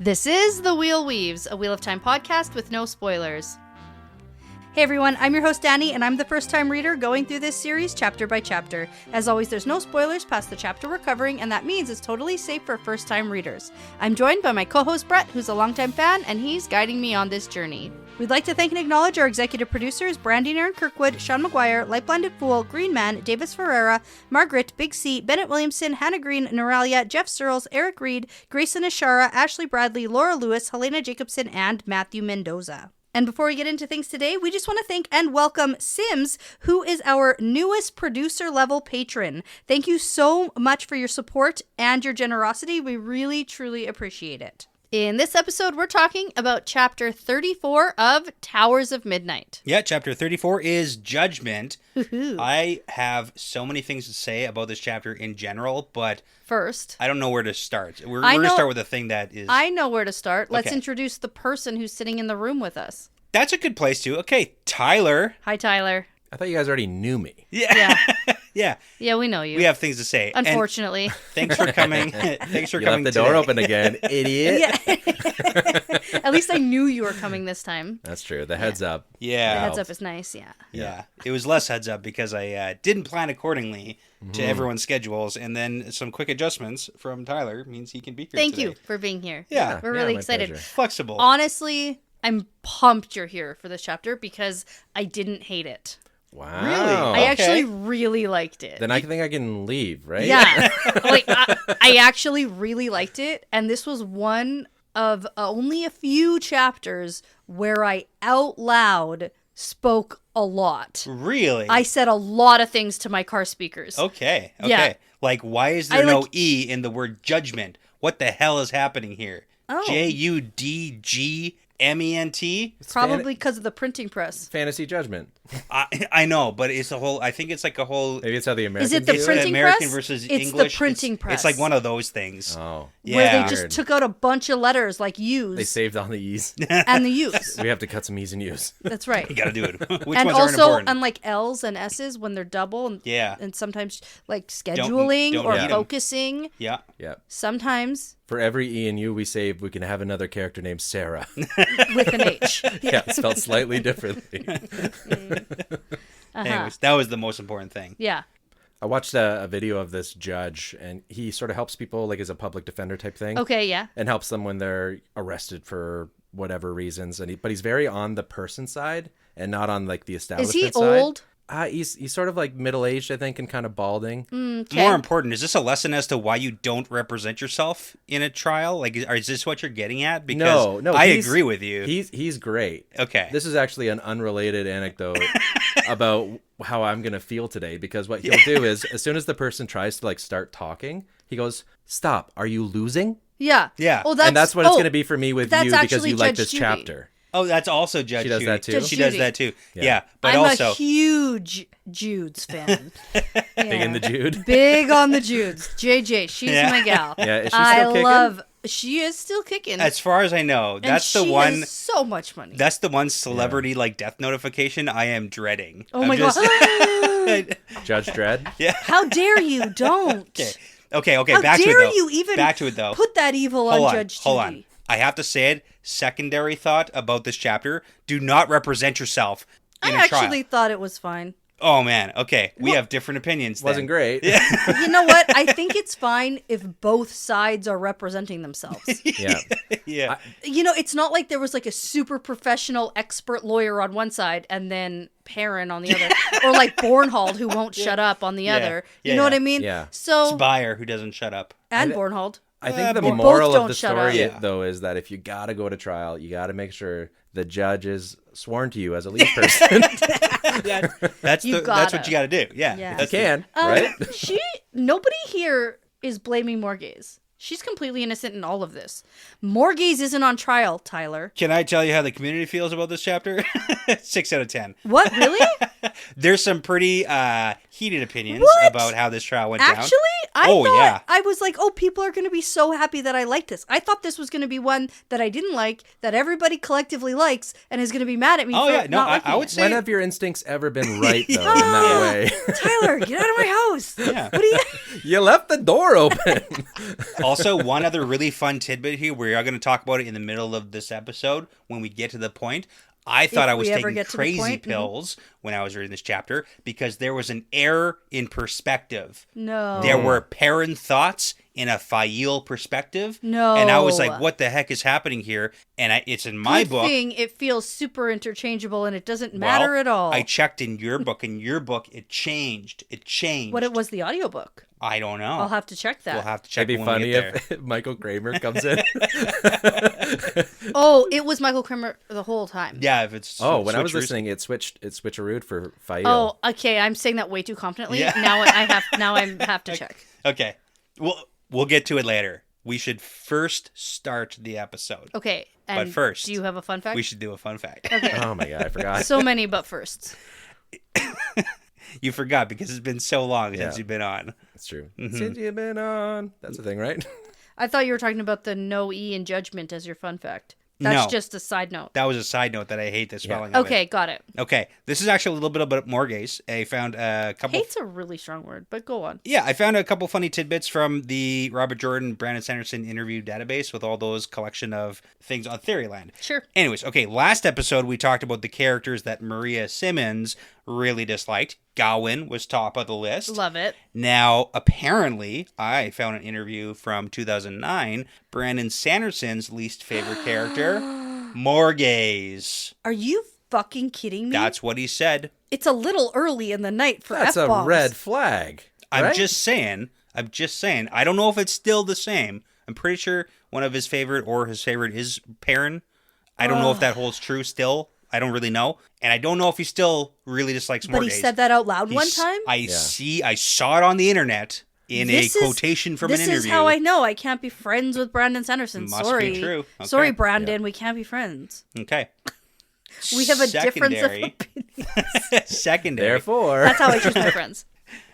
This is The Wheel Weaves, a Wheel of Time podcast with no spoilers. Hey everyone, I'm your host Dani, and I'm the first-time reader going through this series chapter by chapter. As always, there's no spoilers past the chapter we're covering, and that means it's totally safe for first-time readers. I'm joined by my co-host Brett, who's a longtime fan, and he's guiding me on this journey. We'd like to thank and acknowledge our executive producers, Brandy and Kirkwood, Sean McGuire, LightBlindedFool, Green Man, Deyvis Ferreira, Margaret, Big C, Bennett Williamson, Hannah Green, Noralia, Geof, Searles, Erik Reed, Greysin, Ishara, Ashlee Bradley, Laura Lewis, Helena Jacobsen, and Matthew Mendoza. And before we get into things today, we just want to thank and welcome Sims, who is our newest producer-level patron. Thank you so much for your support and your generosity. We really, truly appreciate it. In this episode, we're talking about Chapter 34 of Towers of Midnight. Yeah, Chapter 34 is Judgment. Woohoo. I have so many things to say about this chapter in general, but First, I don't know where to start. We're going to start with a thing that is... I know where to start. Let's Okay. introduce the person who's sitting in the room with us. That's a good place to. Okay, Tyler. Hi, Tyler. I thought you guys already knew me. Yeah. Yeah, Yeah, we know you. we have things to say. And Unfortunately. thanks for coming. Thanks for You coming left the door today. open again, idiot. Yeah. At least I knew you were coming this time. That's true. The heads up. Yeah. The heads up is nice, yeah. Yeah. It was less heads up because I didn't plan accordingly to everyone's schedules, and then some quick adjustments from Tyler means he can be here Thank today. you for being here. Yeah. We're really my excited. pleasure. Flexible. Honestly, I'm pumped you're here for this chapter because I didn't hate it. Wow. Really? I Okay. actually really liked it. Then I think I can leave, right? Yeah. Like, I actually really liked it, and this was one of only a few chapters where I out loud spoke a lot. Really? I said a lot of things to my car speakers. Okay. Okay. Yeah. Like, why is there I no like- E in the word judgment? What the hell is happening here? Oh. Judgment? Probably because of the printing press. Fantasy judgment. I know, but it's a whole. I think it's like a whole. Maybe it's how the Americans Is it the do It's printing American press? versus It's the English. printing It's press. like one of those things. Oh. Yeah. Where they just Weird. took out a bunch of letters like They U's saved on the E's. and the U's. We have to cut some E's and U's. That's right. You gotta do it. Which And ones aren't also, important? unlike L's and S's when they're double, and, Yeah. and sometimes like scheduling don't or need 'em. focusing, Yeah. Yeah. sometimes For every E and U we save, we can have another character named Sarah. with an H. Yeah, spelled slightly differently. Anyways, that was the most important thing. Yeah. I watched a video of this judge, and he sort of helps people, like as a public defender type thing. Okay, yeah. And helps them when they're arrested for whatever reasons. But he's very on the person side and not on like the Is establishment he side. old? He's sort of like middle-aged, I think, and kind of balding. Okay. More important, is this a lesson as to why you don't represent yourself in a trial? Like, is this what you're getting at? Because No, I he's- agree with you. He's great. Okay. This is actually an unrelated anecdote about how I'm going to feel today, because what he'll do is, as soon as the person tries to like start talking, he goes, "Stop, are you losing?" Yeah. Yeah. Oh, And that's what it's going to be for me with that's you, because actually you like Judge this Judy. chapter. Oh, that's also Judge She does Judy. that too? Judge She does Judy. that too. Yeah. Yeah. But I'm also, a huge Judes fan. Big in the Jude. Big on the Judes. JJ, she's Yeah. my gal. Yeah, is she still I kicking? love. She is still kicking. as far as I know, and that's the she one. has so much money. That's the one celebrity like death notification I am dreading. Oh I'm my just- god! Judge Dredd. How dare you? Don't. Okay. How Back to dare it though. you even Back to it though. put that evil Hold on on. Judge Hold Judy? on. I have to say it. Secondary thought about this chapter: do not represent yourself in I a trial. actually thought it was fine. Oh man. Okay, we have different opinions. Wasn't then. great. You know what? I think it's fine if both sides are representing themselves. Yeah. Yeah. You know, it's not like there was like a super professional expert lawyer on one side and then Perrin on the other, or like Bornhold who won't shut up on the Yeah. other. Yeah, You know what yeah. I mean? Yeah. So Bayer who doesn't shut up. and Bornhold. I think the both moral don't of the shut story, up. Yeah. though, is that if you got to go to trial, you got to make sure the judge is sworn to you as a lead person. That's You that's gotta. what you got to do. Yeah. Yeah. You That's can, right? Nobody here is blaming Morgaze. She's completely innocent in all of this. Morgaze isn't on trial, Tyler. Can I tell you how the community feels about this chapter? 6 out of 10. What, really? There's some pretty heated opinions What? about how this trial went Actually, I was like, oh, people are going to be so happy that I like this. I thought this was going to be one that I didn't like, that everybody collectively likes, and is going to be mad at me for not liking I would it. say... When have your instincts ever been right, though, in that way? Tyler, get out of my house. Yeah. What are you... You left the door open. Also, one other really fun tidbit here, we are going to talk about it in the middle of this episode when we get to the point. I thought I was taking crazy pills when I was reading this chapter because there was an error in perspective. No. There were Perrin thoughts in a Fail perspective. No. And I was like, what the heck is happening here? And it's in my book. It feels super interchangeable and it doesn't matter at all. I checked in your book. In your book, it changed. It changed. What it was the audiobook? I don't know. I'll have to check that. We'll have to check. It'd be when funny we get there. if Michael Kramer comes in. Oh, it was Michael Kramer the whole time. Yeah, if it's when I was listening, it switcherooed for Fail. Oh, okay. I'm saying that way too confidently. Yeah. Now I have to check. Okay. We'll get to it later. We should first start the episode. Okay. And but first, do you have a fun fact? We should do a fun fact. Okay. Oh my god, I forgot. So many but firsts. You forgot because it's been so long since you've been on. That's true. Since you've been on. That's the thing, right? I thought you were talking about the no E in judgment as your fun fact. That's just a side note. That was a side note that I hate the spelling of Okay, it. got it. Okay, this is actually a little bit about Morgaze. I found a couple... Hate's a really strong word, but go on. Yeah, I found a couple funny tidbits from the Robert Jordan, Brandon Sanderson interview database with all those collection of things on Theoryland. Sure. Anyways, okay, last episode we talked about the characters that Maria Simmons really disliked. Gawain was top of the list. Love it. Now, apparently, I found an interview from 2009, Brandon Sanderson's least favorite character, Morgaze. Are you fucking kidding me? That's what he said. It's a little early in the night for That's F-bombs. a red flag. I'm right? just saying. I don't know if it's still the same. I'm pretty sure one of his favorite or his favorite is Perrin. I don't know if that holds true still. I don't really know. And I don't know if he still really dislikes Morgaze. But he said that out loud one time? I saw it on the internet in a quotation from an interview. This is how I know I can't be friends with Brandon Sanderson. Must be true. Okay. Sorry, Brandon. We can't be friends. Okay. We have a difference of opinion. Secondary. Therefore. That's how I choose my friends.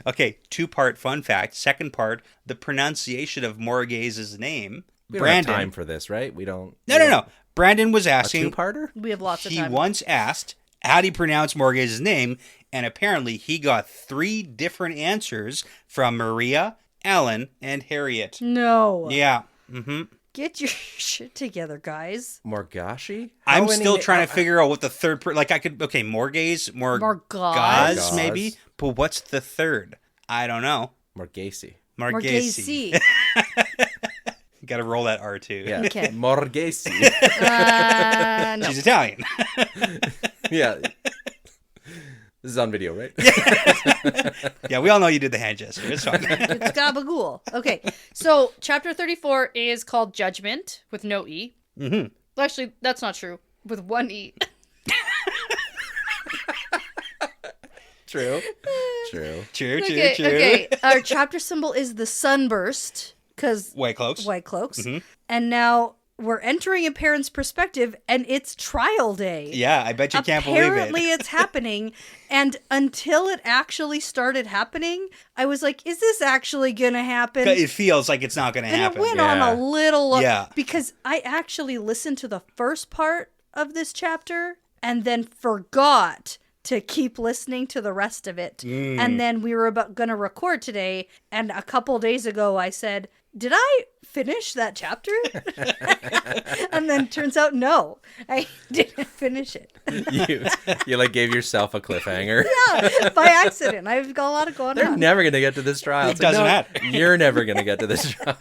Okay, 2-part fun fact. Second part, the pronunciation of Morgaze's name. We don't Brandon. have time for this, right? We don't. No. Brandon was asking. A two-parter? We have lots of time. He once asked, how do you pronounce Morgaze's name? And apparently he got 3 different answers from Maria, Ellen, and Harriet. No. Yeah. Mm-hmm. Get your shit together, guys. Morgashi? I'm still trying to figure out what the third... Morgaze, Morgaz, maybe? But what's the third? I don't know. Morgaze. Morgaze. Got to roll that R too. Yeah. Okay. Morgaze. No. She's Italian. Yeah. This is on video, right? Yeah, we all know you did the hand gesture. It's fine. It's gabagool. Okay, so chapter 34 is called Judgment with no E. Mm-hmm. Well, actually, that's not true. With 1 E. True. Okay. Our chapter symbol is the sunburst. Because White cloaks. Mm-hmm. And now we're entering a parent's perspective, and it's trial day. Yeah, I bet you can't believe it. Apparently it's happening, and until it actually started happening, I was like, is this actually going to happen? It feels like it's not going to happen. And it went on a little... Yeah. Because I actually listened to the first part of this chapter, and then forgot to keep listening to the rest of it. And then we were going to record today, and a couple days ago I said, did I finish that chapter? And then turns out, no, I didn't finish it. You like gave yourself a cliffhanger. Yeah, by accident. I've got a lot of going They're on. never going to get to this trial. It doesn't matter. You're never going to get to this trial.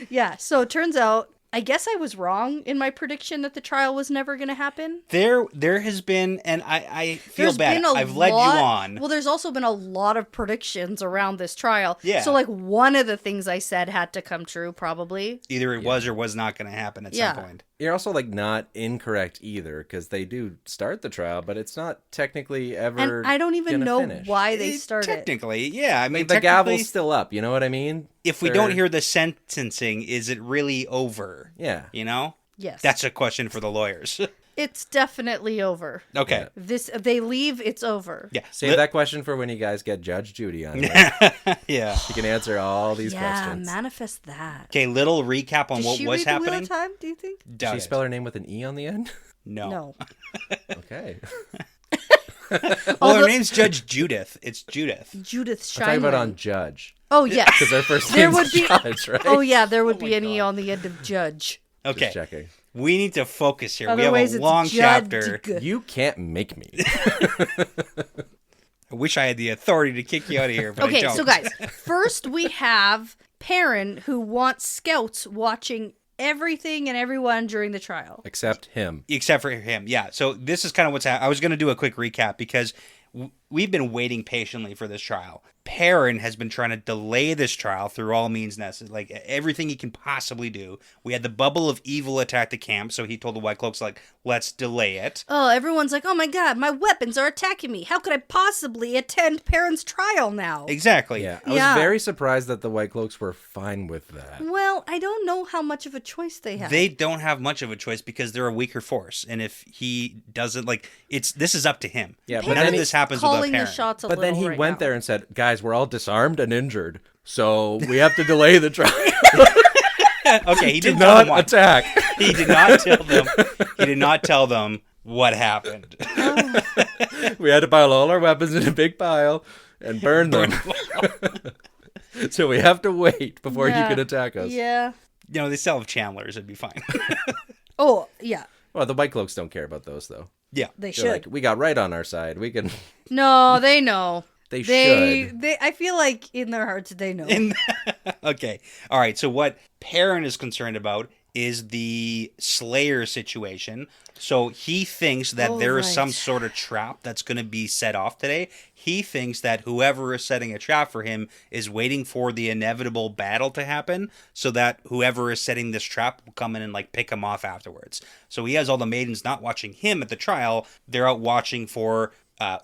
Yeah, so it turns out, I guess I was wrong in my prediction that the trial was never going to happen. There has been, and I feel bad. I've led you on. Well, there's also been a lot of predictions around this trial. Yeah. So, like, one of the things I said had to come true, probably. Either it was or was not going to happen at some point. You're also like not incorrect either, because they do start the trial, but it's not technically ever. And I don't even know why they started. Technically, yeah. I mean, the gavel's still up. You know what I mean? If we don't hear the sentencing, is it really over? Yeah. You know? Yes. That's a question for the lawyers. It's definitely over. Okay. They leave, it's over. Yeah. Save that question for when you guys get Judge Judy on. Yeah. She can answer all these questions. Yeah, manifest that. Okay, little recap on what was happening. Wheel of Time, do you think? Did she spell her name with an E on the end? No. Okay. Well, her name's Judge Judith. It's Judith. Judith Scheinling. I'm talking about on Judge. Oh, yes. Because their first name's Judge, right? Oh, yeah, there would be an E on the end of Judge. Okay. Just checking. We need to focus here. Otherwise, we have a long chapter. You can't make me. I wish I had the authority to kick you out of here, but I don't. So guys, first we have Perrin, who wants scouts watching everything and everyone during the trial. Except him. Except for him, yeah. So this is kind of what's happening. I was going to do a quick recap because we've been waiting patiently for this trial. Perrin has been trying to delay this trial through all means necessary, like everything he can possibly do. We had the bubble of evil attack the camp, so he told the White Cloaks, like, let's delay it. Oh, everyone's like, oh my god, my weapons are attacking me. How could I possibly attend Perrin's trial now? Exactly. Yeah, I was very surprised that the White Cloaks were fine with that. Well, I don't know how much of a choice they have. They don't have much of a choice because they're a weaker force, and if he doesn't, like, this is up to him. Yeah, but none of this happens without Perrin. The shots but then he right went now. there and said, guys, we're all disarmed and injured, so we have to delay the trial. Okay, he did didn't not tell them attack. He did not tell them. He did not tell them what happened. We had to pile all our weapons in a big pile and burn them. So we have to wait before you can attack us. Yeah. You know, they still have Chandlers. It'd be fine. Oh, yeah. Well, the White Cloaks don't care about those, though. Yeah. They They're should. like, we got right on our side. We can... No, they know. They should. I feel like in their hearts they know. Okay. All right. So what Perrin is concerned about is the Slayer situation. So he thinks that there is some sort of trap that's going to be set off today. He thinks that whoever is setting a trap for him is waiting for the inevitable battle to happen so that whoever is setting this trap will come in and like pick him off afterwards. So he has all the maidens not watching him at the trial. They're out watching for...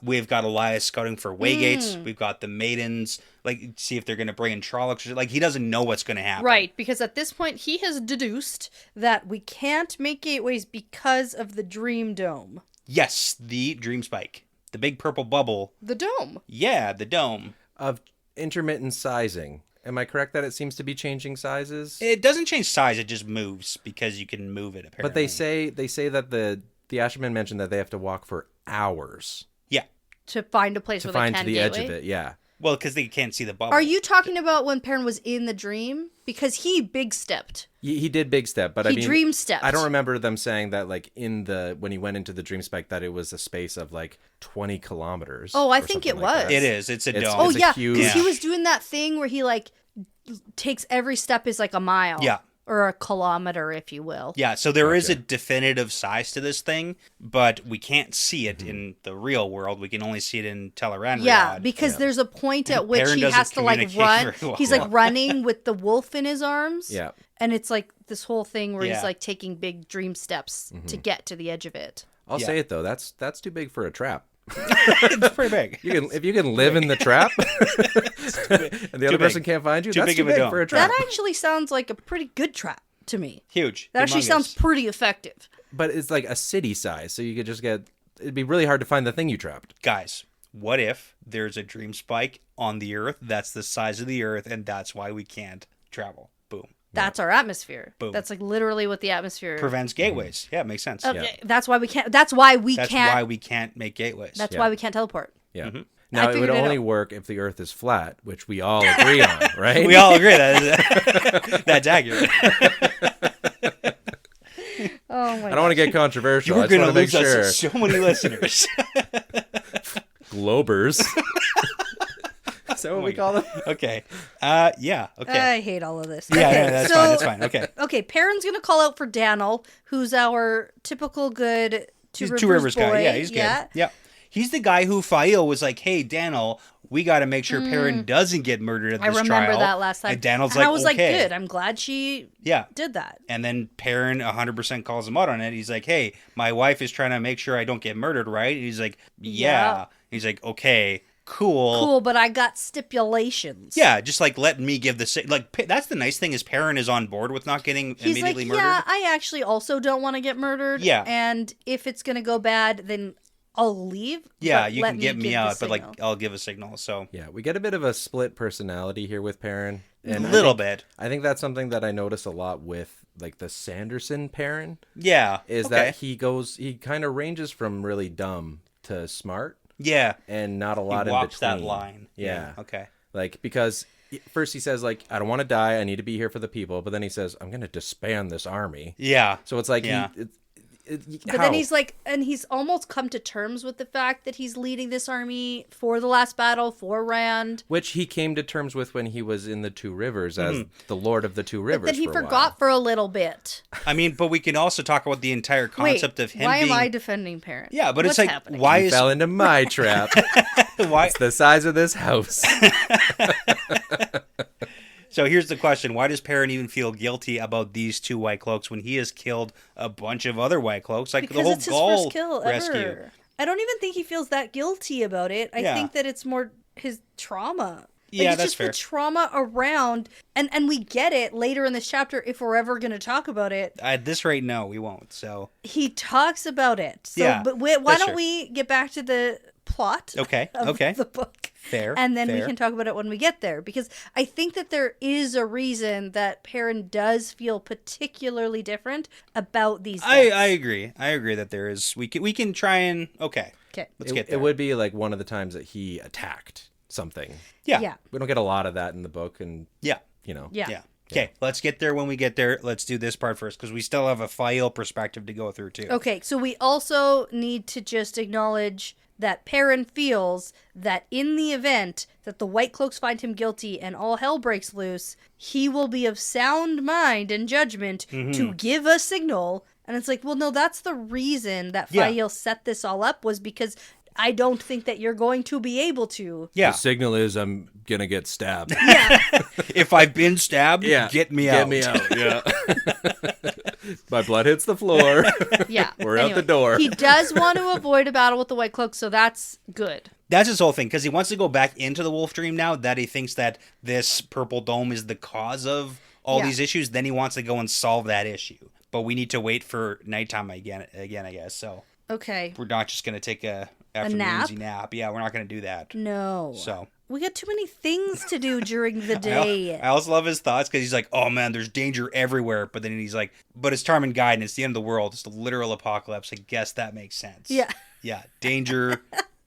we've got Elias scouting for waygates. We've got the maidens, like, see if they're going to bring in Trollocs. Like, he doesn't know what's going to happen. Right, because at this point, he has deduced that we can't make gateways because of the Dream Dome. Yes, the Dream Spike. The big purple bubble. The dome. Yeah, the dome. Of intermittent sizing. Am I correct that it seems to be changing sizes? It doesn't change size, it just moves because you can move it, apparently. But they say that the Ashermen mentioned that they have to walk for hours. Yeah. To find a place To where find they to can the gateway? edge of it, yeah. Well, because they can't see the bubble. Are you talking about when Perrin was in the dream? Because he big stepped. He did big step, but He I mean, dream stepped. I don't remember them saying that like when he went into the dream spike that it was a space of like 20 kilometers. Oh, I or think something it like was. that. It is. It's a dome. Oh, It's a yeah. huge- Because he was doing that thing where he like takes every step is like a mile. Yeah. Or a kilometer, if you will. Yeah, so there is a definitive size to this thing, but we can't see it in the real world. We can only see it in Teleran. Yeah, because there's a point at which Perrin he doesn't has to like communicate run. very well. He's like running with the wolf in his arms. Yeah. And it's like this whole thing where Yeah. he's like taking big dream steps to get to the edge of it. I'll say it though, that's too big for a trap. It's pretty big. If you can live in the trap and the other person can't find you, that's too big for a trap. That actually sounds like a pretty good trap to me. Huge. That actually Humongous. sounds pretty effective. But it's like a city size, so you could just it'd be really hard to find the thing you trapped. Guys, what if there's a dream spike on the Earth that's the size of the Earth, and that's why we can't travel? Boom. That's our atmosphere. Boom. That's like literally what the atmosphere Prevents gateways. Yeah, it makes sense. Okay, that's why we can't. That's why we That's can't. why we can't make gateways. That's why we can't teleport. Yeah. Mm-hmm. Now, it would figured it only out. work if the Earth is flat, which we all agree on, right? We all agree that that's accurate. Oh my! I don't want to get controversial. You're I just going want to to make lose sure. us so many listeners. Globers. Is that what we call them? Okay. Yeah. Okay. I hate all of this. Yeah, Okay, yeah, that's so- fine. That's fine. Okay. Okay, Perrin's gonna call out for Daniel, who's our typical good He's Two Rivers boy. guy. Yeah, he's good. Yeah. He's the guy who Fael was like, hey, Daniel, we got to make sure Perrin doesn't get murdered at I this remember trial. that last time. And Daniel's and like, I was okay. like, good. I'm glad she did that. And then Perrin 100% calls him out on it. He's like, hey, my wife is trying to make sure I don't get murdered, right? And he's like, yeah. He's like, okay. cool, but I got stipulations. Yeah, just like let me give the like. That's the nice thing is Perrin is on board with not getting immediately murdered. Yeah, I actually also don't want to get murdered. Yeah, and if it's gonna go bad, then I'll leave. Yeah, you can get me out, but like I'll give a signal. So yeah, we get a bit of a split personality here with Perrin. And a little bit. I think that's something that I notice a lot with like the Sanderson Perrin. Yeah, is that he kind of ranges from really dumb to smart. Yeah, and not a lot in between. He walks that line. Yeah. Okay. Like because first he says like I don't want to die. I need to be here for the people. But then he says I'm going to disband this army. Yeah. So it's like but then he's like, and he's almost come to terms with the fact that he's leading this army for the last battle for Rand, which he came to terms with when he was in the Two Rivers as the Lord of the Two Rivers. But then he forgot for a little bit. I mean, but we can also talk about the entire concept of him. Why am I defending Perrin? Yeah, but What's it's like happening? why he fell into my trap? Why? It's the size of this house. So here's the question. Why does Perrin even feel guilty about these 2 White Cloaks when he has killed a bunch of other White Cloaks? Like because the whole it's his Gaul first kill rescue. Ever. I don't even think he feels that guilty about it. I think that it's more his trauma. Yeah, it's that's just fair. the trauma around, and we get it later in this chapter if we're ever going to talk about it. At this rate, no, we won't. So he talks about it. So, yeah, but why don't we get back to the plot? Okay. Of the book. Fair. And then we can talk about it when we get there, because I think that there is a reason that Perrin does feel particularly different about these deaths. I agree. I agree that there is. We can try and okay. Let's get there. It would be like one of the times that he attacked something. Yeah. We don't get a lot of that in the book, and Yeah. Okay, let's get there when we get there. Let's do this part first, because we still have a file perspective to go through, too. Okay, so we also need to just acknowledge that Perrin feels that in the event that the White Cloaks find him guilty and all hell breaks loose, he will be of sound mind and judgment to give a signal. And it's like, well, no, that's the reason that Fael set this all up, was because I don't think that you're going to be able to. Yeah. The signal is I'm going to get stabbed. Yeah. If I've been stabbed, get me out. Get me out, yeah. My blood hits the floor. Yeah. We're out the door. He does want to avoid a battle with the White Cloaks, so that's good. That's his whole thing, because he wants to go back into the Wolf Dream now, that he thinks that this purple dome is the cause of all these issues. Then he wants to go and solve that issue. But we need to wait for nighttime again, I guess. So okay, we're not just going to take a afternoonsy nap. Yeah, we're not going to do that. No. So we got too many things to do during the day. I also love his thoughts, because he's like, oh man, there's danger everywhere. But then he's like, but it's Tarmin Guide and it's the end of the world. It's the literal apocalypse. I guess that makes sense. Yeah. Yeah. Danger.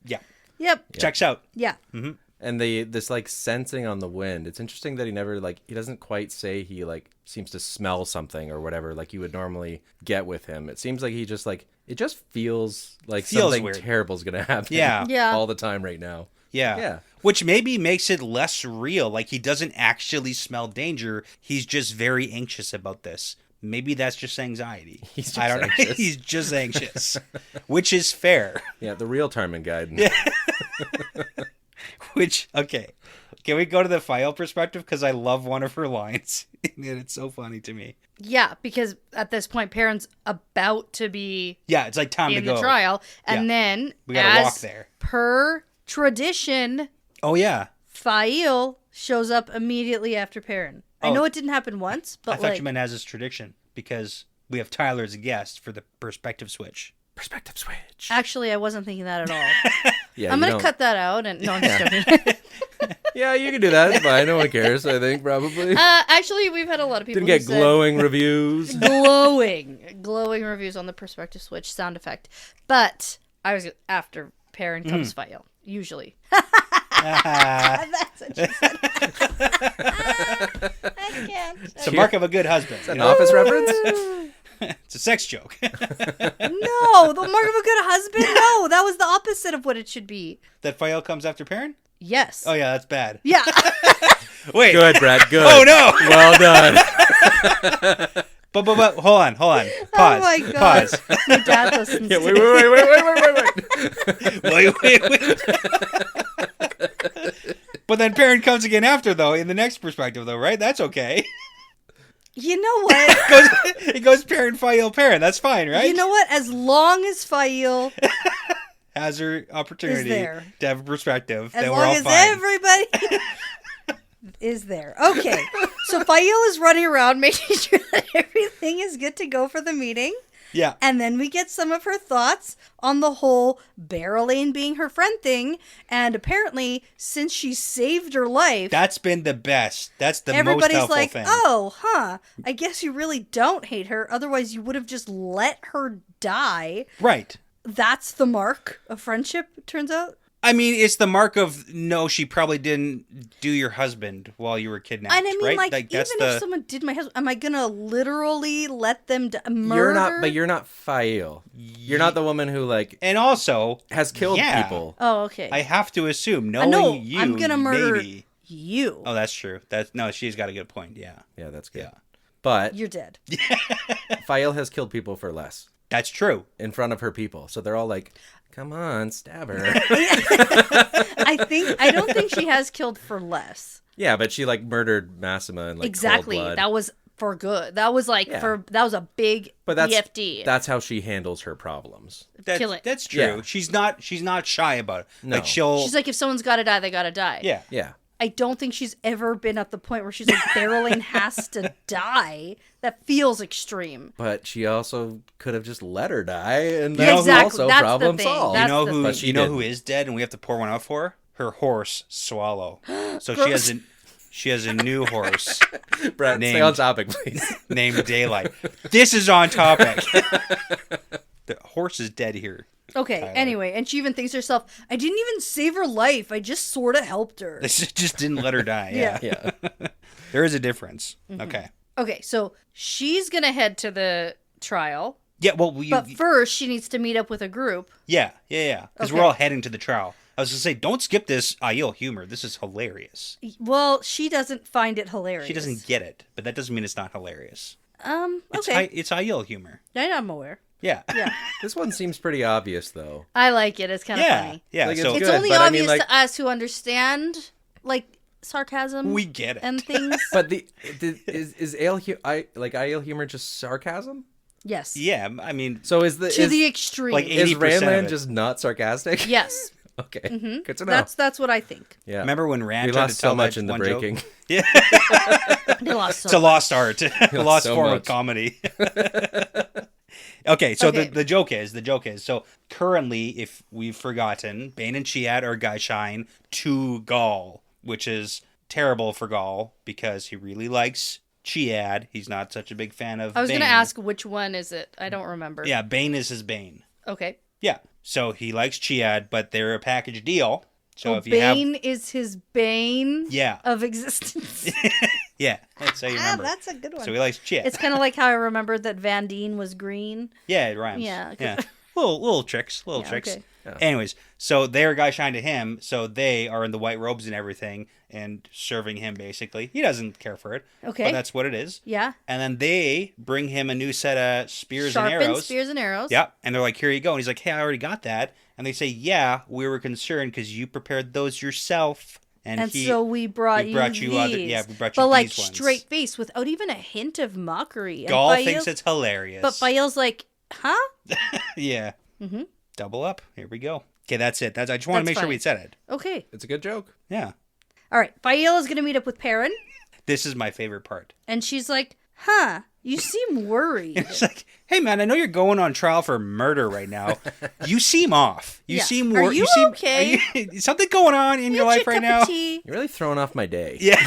Yeah. Yep. Checks out. Yeah. Mm-hmm. And this like sensing on the wind. It's interesting that he never he doesn't quite say he like seems to smell something or whatever like you would normally get with him. It seems like he just like it just feels like something weird. Terrible is gonna happen. Yeah. All the time right now. Yeah. Which maybe makes it less real. Like he doesn't actually smell danger. He's just very anxious about this. Maybe that's just anxiety. I don't know. He's just anxious, which is fair. Yeah, the real Tarmin Guide. Yeah. Which, okay. Can we go to the file perspective? Because I love one of her lines. And it's so funny to me. Yeah, because at this point, Perrin's about to be it's like time to go. In the trial. And then, we gotta walk there. Per tradition, Fael shows up immediately after Perrin. I know it didn't happen once, but I thought you meant as his tradition, because we have Tyler as a guest for the perspective switch. Perspective switch. Actually, I wasn't thinking that at all. Yeah, I'm going to cut that out. And no, I'm just joking. Yeah, you can do that. It's fine. No one cares, I think, probably. Actually, we've had a lot of people Didn't get glowing reviews. Glowing reviews on the perspective switch sound effect. But I was after Perrin comes Fael, usually. That's what she said. I can't. It's a mark of a good husband. It's an office reference? It's a sex joke. No, the mark of a good husband? No, that was the opposite of what it should be. That Fael comes after Perrin? Yes. Oh, yeah, that's bad. Yeah. Wait. Good, Brad, good. Oh, no. Well done. But hold on. Pause. Oh, my God. Pause. My dad listens to Wait. But then Perrin comes again after, though, in the next perspective, though, right? That's okay. You know what? It goes Perrin, Fael, Perrin. That's fine, right? You know what? As long as Fael has her opportunity to have a perspective. As long as everybody is there. Okay, so Fael is running around making sure that everything is good to go for the meeting. Yeah. And then we get some of her thoughts on the whole Barrelane being her friend thing. And apparently, since she saved her life... That's been the best. That's the most helpful thing. Everybody's like, oh, huh. I guess you really don't hate her. Otherwise, you would have just let her die. Right. That's the mark of friendship, it turns out. I mean, it's the mark of, no, she probably didn't do your husband while you were kidnapped, and I mean, right? like even if someone did my husband, am I going to literally let them murder? You're not Fael. You're not the woman who, like... And also... has killed people. Oh, okay. I have to assume, knowing you, I'm going to murder maybe... you. Oh, that's true. No, she's got a good point, yeah. Yeah, that's good. Yeah. But... You're dead. Fael has killed people for less. That's true. In front of her people. So they're all like... Come on, stab her. I don't think she has killed for less. Yeah, but she like murdered Massima and like exactly. cold blood. That was for good. That was like that was a big BFD. That's how she handles her problems. That's true. Yeah. She's not shy about it. No. Like she's like, if someone's got to die, they got to die. Yeah. Yeah. I don't think she's ever been at the point where she's like, Barrelane has to die. That feels extreme. But she also could have just let her die, and that's also that's problem solved. You know who is dead, and we have to pour one out for her? Her horse, Swallow. So she has a new horse. Brett, stay on topic, please. Named Daylight. This is on topic. The horse is dead here. Okay, Tyler. Anyway, and she even thinks to herself, I didn't even save her life. I just sort of helped her. Just didn't let her die. Yeah. There is a difference. Mm-hmm. Okay, so she's going to head to the trial. Yeah, well... But first, she needs to meet up with a group. Yeah. Because we're all heading to the trial. I was going to say, don't skip this Aiel humor. This is hilarious. Well, she doesn't find it hilarious. She doesn't get it, but that doesn't mean it's not hilarious. Okay. It's Aiel humor. I'm aware. Yeah. This one seems pretty obvious, though. I like it. It's kind of funny. Yeah, like, it's only obvious to us who understand, like, sarcasm. We get it. And things. But is Aiel humor just sarcasm? Yes. Yeah, I mean... So to the extreme. Like 80% is Randland just not sarcastic? Yes. Okay. Mm-hmm. Good to know. That's what I think. Yeah. Remember when Rand we tried lost to tell so much in the breaking? Joke? Yeah. They lost so it's a lost art. A lost form of comedy. Okay, so the joke is, so currently, if we've forgotten, Bane and Chiad are Geyshine to Gaul, which is terrible for Gaul because he really likes Chiad. He's not such a big fan of Bane. I was going to ask, which one is it? I don't remember. Yeah, Bane is his Bane. Okay. Yeah, so he likes Chiad, but they're a package deal. So if Bane is his bane of existence. Yeah, that's how you remember. That's a good one. So he likes Chiad. It's kind of like how I remembered that Van Dien was green. Yeah, it rhymes. Yeah. Little tricks. Okay. Yeah. Anyways, so they're Geyshine to him, so they are in the white robes and everything and serving him, basically. He doesn't care for it. Okay. But that's what it is. Yeah. And then they bring him a new set of spears and Sharpened arrows. spears and arrows. Yeah. And they're like, here you go. And he's like, hey, I already got that. And they say, yeah, we were concerned because you prepared those yourself. And so we brought you these. We brought you but these like ones. Straight face without even a hint of mockery. Gaul thinks it's hilarious. But Fael's like, huh? Yeah. Mm-hmm. Double up. Here we go. Okay, that's it. I just want to make sure we said it. Okay. It's a good joke. Yeah. All right. Fael is going to meet up with Perrin. This is my favorite part. And she's like, huh, you seem worried. It's like, hey, man, I know you're going on trial for murder right now. You seem off. You seem worried. Are you okay? Something going on in your life right now? You're really throwing off my day. Yeah.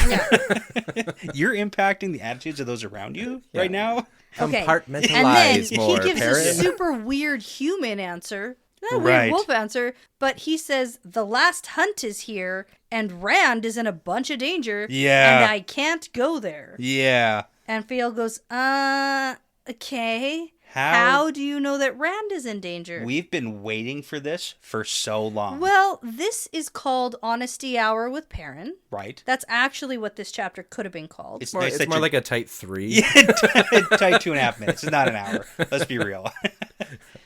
You're impacting the attitudes of those around you right now. Okay. Compartmentalize and then more, he gives Perrin. a super weird human answer. Not a Right. weird wolf answer, but he says, the last hunt is here, and Rand is in a bunch of danger, Yeah. and I can't go there. Yeah. And Fael goes, okay. How do you know that Rand is in danger? We've been waiting for this for so long. Well, this is called Honesty Hour with Perrin. Right. That's actually what this chapter could have been called. It's more, nice it's that more you're- like a tight 3. Yeah, tight 2.5 minutes. It's not an hour. Let's be real.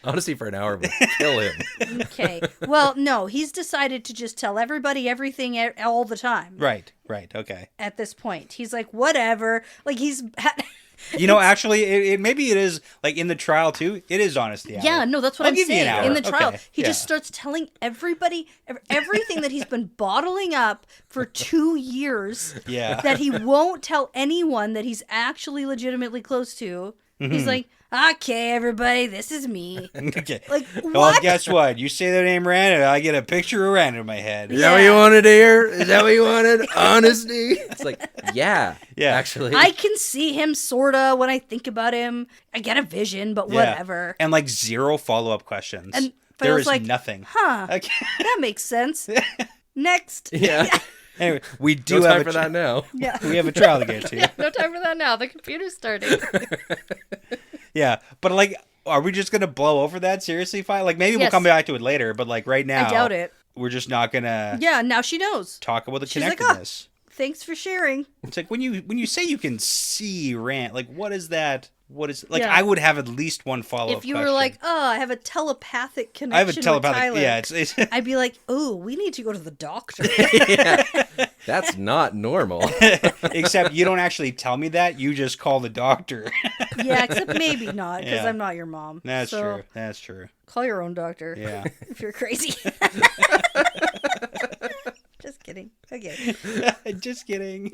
Honestly, for an hour would kill him. Okay. Well, no, he's decided to just tell everybody everything all the time. Right. Okay. At this point, he's like, whatever. Like, he's Actually, maybe it is, like, in the trial, too. It is honesty hour. Yeah, no, that's what I'm give you an saying. hour. In the trial, Okay, he just starts telling everybody everything that he's been bottling up for 2 years. Yeah. That he won't tell anyone that he's actually legitimately close to. He's like, okay, everybody, this is me. Okay. Like, what? Well, guess what? You say the name Rand, I get a picture of Rand in my head. Is that what you wanted to hear? Is that what you wanted? Honesty? It's like, yeah, actually. I can see him, sorta, when I think about him. I get a vision, but whatever. And, like, 0 follow-up questions. And there is like, nothing. Huh, Okay. that makes sense. Next. Yeah. Anyway, we do no have time for that now. Yeah. We have a trial to get to. Yeah, no time for that now. The computer's starting. Yeah, but, like, are we just going to blow over that? Seriously, fine? Like, maybe we'll come back to it later, but, like, right now... I doubt it. We're just not going to... Yeah, now she knows. Talk about the She's connectedness. Like, thanks for sharing. It's like, when you say you can see Rand, like, what is that? What is... Like, I would have at least one follow-up If you question. were like, I have a telepathic connection I have a telepathic... with Tyler. Yeah, it's I'd be like, we need to go to the doctor. Yeah. That's not normal. Except you don't actually tell me that. You just call the doctor. Yeah, except maybe not, because Yeah. I'm not your mom. That's true. That's true. Call your own doctor. Yeah. If you're crazy. Just kidding. Okay. Just kidding.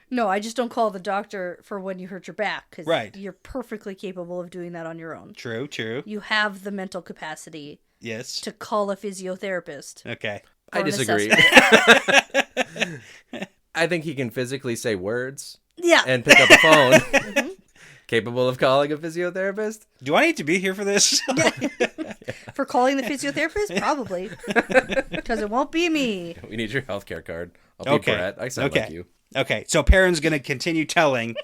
No, I just don't call the doctor for when you hurt your back, because Right. you're perfectly capable of doing that on your own. True, true. You have the mental capacity Yes. to call a physiotherapist. Okay. for I an disagree. assessment. I think he can physically say words Yeah. and pick up a phone. Capable of calling a physiotherapist? Do I need to be here for this? For calling the physiotherapist? Probably. Because it won't be me. We need your healthcare card. I'll be Brett. I sound like you. Okay, so Perrin's going to continue telling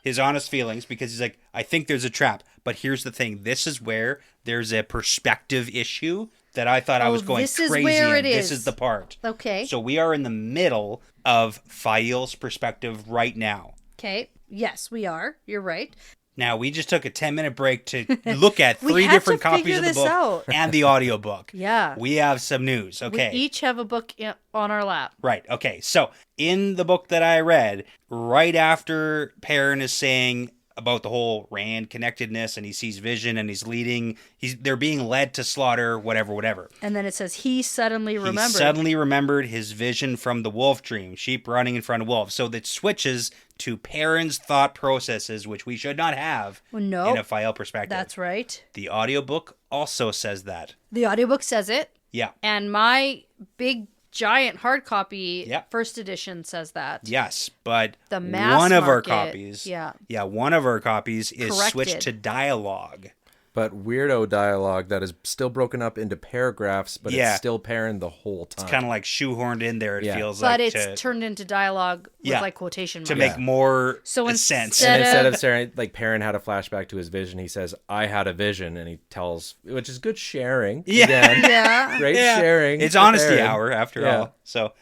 his honest feelings because he's like, I think there's a trap. But here's the thing. This is where there's a perspective issue that I thought I was going this is crazy where in. it This is. is the part. Okay. So we are in the middle of Fail's perspective right now. Okay. Yes, we are. You're right. Now, we just took a 10-minute break to look at We 3 had different to copies figure of the this book out. and the audiobook. Yeah. We have some news. Okay. We each have a book on our lap. Right. Okay. So in the book that I read, right after Perrin is saying about the whole Rand connectedness and he sees vision and he's leading, they're being led to slaughter, whatever. And then it says he suddenly remembered. He suddenly remembered his vision from the wolf dream, sheep running in front of wolves. So that switches to Perrin's thought processes, which we should not have in a Fail perspective. That's right. The audiobook also says that. The audiobook says it. Yeah. And my big giant hard copy first edition says that. Yes, but the mass one of our market, copies, one of our copies is corrected. switched to dialogue. But weirdo dialogue that is still broken up into paragraphs, but it's still Perrin the whole time. It's kind of like shoehorned in there, it feels but like. But it's turned into dialogue with like quotation marks. To make more sense. And instead of saying, like, Perrin had a flashback to his vision, he says, I had a vision, and he tells, which is good sharing. Yeah. Again. Yeah. Great sharing. It's honesty hour, after all. So,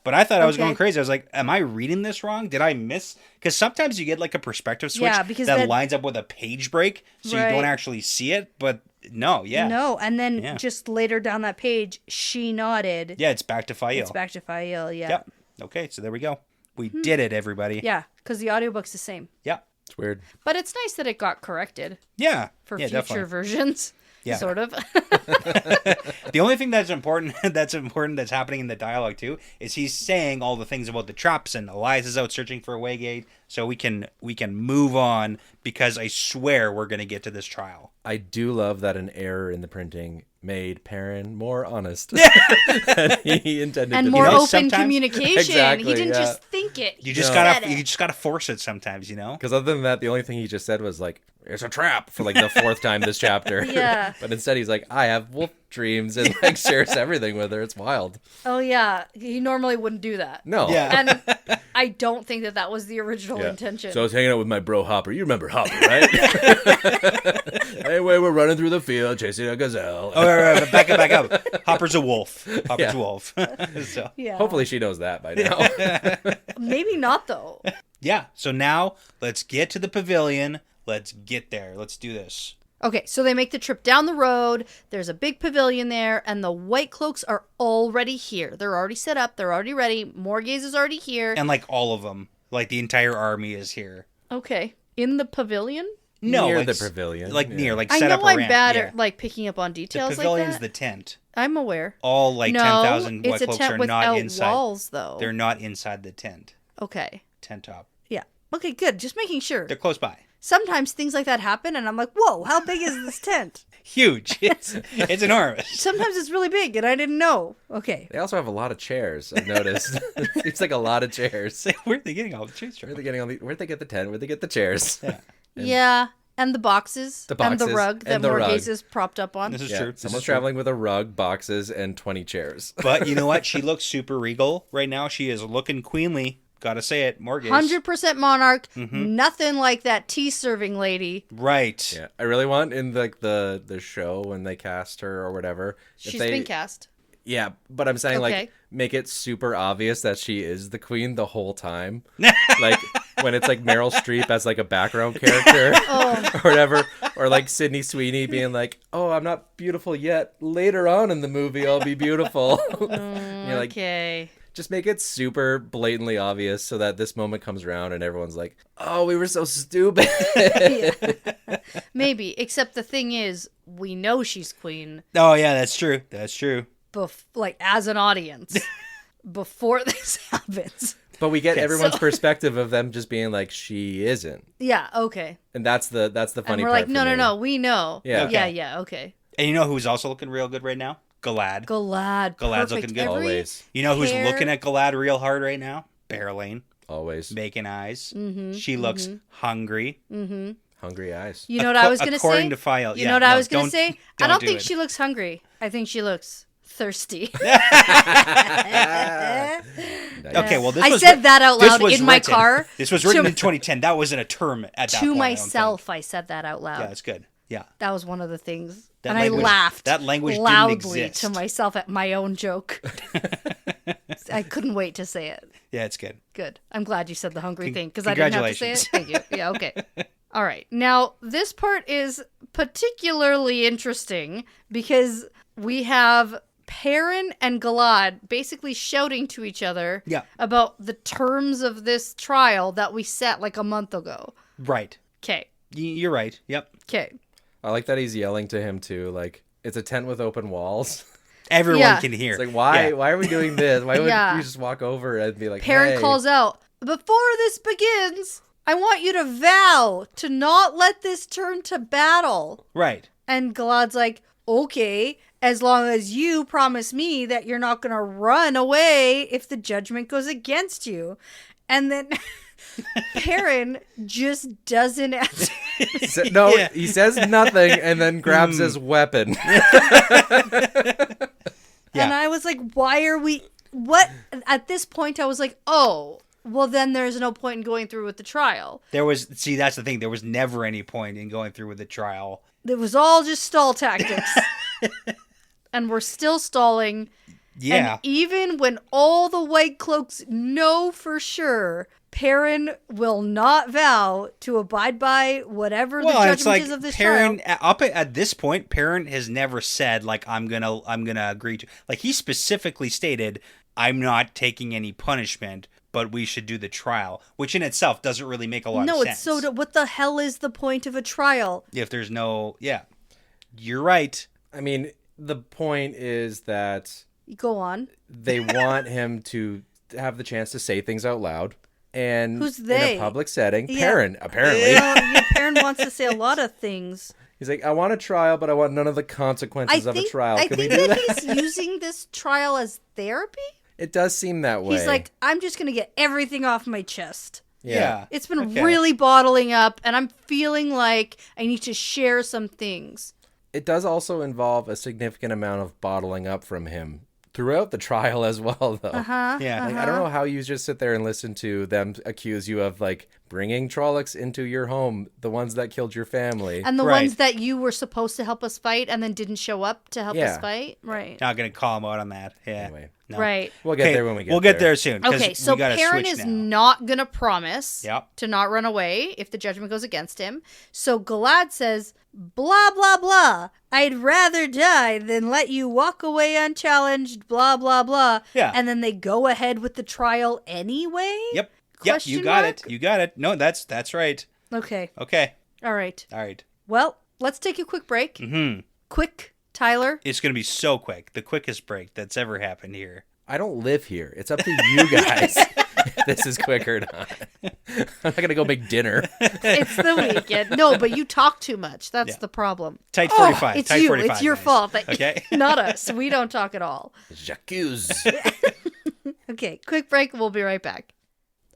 but I thought I was going crazy. I was like, am I reading this wrong? Did I miss? Because sometimes you get like a perspective switch that lines up with a page break, so you don't actually see it, but no, No, and then just later down that page, she nodded. Yeah, it's back to Fail. It's back to Fail, Yep. Okay, so there we go. We did it, everybody. Yeah, because the audiobook's the same. Yeah. It's weird. But it's nice that it got corrected. Yeah. For future versions. Yeah. Sort of. The only thing that's important that's happening in the dialogue too is he's saying all the things about the traps and Elias is out searching for a waygate, so we can move on because I swear we're gonna get to this trial. I do love that an error in the printing made Perrin more honest than he intended and to more be. open communication. Exactly, he didn't just think it. You just gotta force it sometimes, you know? Because other than that, the only thing he just said was like, it's a trap for like the 4th time this chapter. Yeah. But instead he's like, I have wolf dreams, and like shares everything with her. It's wild. Oh yeah. He normally wouldn't do that. No. Yeah. And I don't think that was the original intention. So I was hanging out with my bro Hopper. You remember Hopper, right? Anyway, we're running through the field chasing a gazelle. Oh, right, back up. Hopper's a wolf. Hopper's a wolf. So. Yeah. Hopefully she knows that by now. Maybe not though. Yeah. So now let's get to the pavilion. Let's get there. Let's do this. Okay, so they make the trip down the road. There's a big pavilion there, and the White Cloaks are already here. They're already set up. They're already ready. Morgaze is already here. And like all of them. Like the entire army is here. Okay. In the pavilion? No, near like, the pavilion. Like yeah. near, like I set know up I'm around. bad yeah. at like picking up on The details pavilion's like that. the tent. I'm aware. All like No, 10,000 it's white a cloaks tent are without not inside. walls, though. They're not inside the tent. Okay. Tent top. Yeah. Okay, good. Just making sure. They're close by. Sometimes things like that happen, and I'm like, whoa, how big is this tent? Huge. It's enormous. Sometimes it's really big, and I didn't know. Okay. They also have a lot of chairs. I've noticed. It seems like a lot of chairs. Where are they getting all the chairs from? Where'd they get the tent? Where'd they get the chairs? Yeah. Yeah. And the boxes. And the rug that Morghese is propped up on. This is Yeah, true. someone's traveling with a rug, boxes, and 20 chairs. But you know what? She looks super regal right now. She is looking queenly. Gotta say it, Morghese. 100% monarch. Nothing like that tea serving lady. Right. Yeah, I really want in like the show when they cast her or whatever. She's been cast. Yeah, but I'm saying Okay. like make it super obvious that she is the queen the whole time. Like when it's like Meryl Streep as like a background character or whatever, or like Sydney Sweeney being like, "Oh, I'm not beautiful yet. Later on in the movie, I'll be beautiful." You're like, Okay. just make it super blatantly obvious so that this moment comes around and everyone's like, "Oh, we were so stupid." Maybe. Except the thing is, we know she's queen. Oh, yeah, that's true. That's true. Like as an audience before this happens. But we get everyone's perspective of them just being like, "She isn't," Yeah. Okay. and that's the funny And we're part. like, for no, me. we know. Yeah. Yeah. Okay. Yeah. Okay. And you know who's also looking real good right now? Galad. Galad's looking good. Always, You know who's hair- looking at Galad real hard right now? Barreling. always Making eyes. She looks hungry. hungry eyes. You know what I was going to say? According to File. You know what I was going to don't- say? I don't do think it. she looks hungry. I think she looks thirsty. Okay, well, this I was said that out this loud was in my written- car. This was written in 2010. That wasn't a term at that point. To I don't myself, think. I said that out loud. Yeah, that's good. Yeah. That was one of the things. That and language- I laughed that language didn't loudly exist. to myself at my own joke. I couldn't wait to say it. Yeah, it's good. Good. I'm glad you said the hungry thing because I didn't have to say it. Thank you. Yeah, okay. All right. Now, this part is particularly interesting because we have Perrin and Galad basically shouting to each other Yeah. about the terms of this trial that we set like a month ago. Right. Okay. You're right. Yep. Okay. I like that he's yelling to him too. Like it's a tent with open walls. Everyone Yeah. can hear. It's like why? Yeah. Why are we doing this? Why would Yeah. we just walk over and be like, Perrin "Hey." calls out, "Before this begins, I want you to vow to not let this turn to battle." Right. And Galad's like, "Okay, as long as you promise me that you're not going to run away if the judgment goes against you." And then Perrin just doesn't answer. No, Yeah. he says nothing and then grabs his weapon. Yeah. And I was like, why are we... What? At this point, I was like, oh, well, then there's no point in going through with the trial. See, that's the thing. There was never any point in going through with the trial. It was all just stall tactics. And we're still stalling. Yeah. And even when all the White Cloaks know for sure, Perrin will not vow to abide by whatever the Well, it's judgment like is of this Perrin. trial. Up at this point, Perrin has never said like I'm gonna agree to. Like he specifically stated, I'm not taking any punishment, but we should do the trial, which in itself doesn't really make a lot of No, sense. it's what the hell is the point of a trial? If there's no, yeah, you're right. I mean, the point is that Go on. they want him to have the chance to say things out loud. And Who's they? in a public setting, Yeah. Perrin, apparently. Well, Perrin wants to say a lot of things. He's like, I want a trial, but I want none of the consequences of a trial. I Can we think do that that? he's using this trial as therapy. It does seem that way. He's like, I'm just going to get everything off my chest. Yeah. It's been Okay. really bottling up, and I'm feeling like I need to share some things. It does also involve a significant amount of bottling up from him throughout the trial as well, though. Uh-huh. Yeah. Like, I don't know how you just sit there and listen to them accuse you of like bringing Trollocs into your home, the ones that killed your family. And the Right. ones that you were supposed to help us fight and then didn't show up to help Yeah. us fight? Right. Not gonna call him out on that. Yeah. Anyway. No. Right. We'll get Okay, there when we get We'll get there soon. 'cause Okay, so we gotta Perrin switch is now. not going to promise Yep. to not run away if the judgment goes against him. So Galad says, blah, blah, blah. I'd rather die than let you walk away unchallenged, blah, blah, blah. Yeah. And then they go ahead with the trial anyway? Yep. Yep, you got it. You got it. No, that's right. Okay. Okay. All right. All right. Well, let's take a quick break. Mm-hmm. Quick, Tyler. It's going to be so quick. The quickest break that's ever happened here. I don't live here. It's up to you guys if this is quick or not. I'm not going to go make dinner. It's the weekend. No, but you talk too much. That's the problem. Tight 45. It's Tight you. 45, It's your guys. fault. Okay. Not us. We don't talk at all. J'accuse. Okay, quick break. We'll be right back.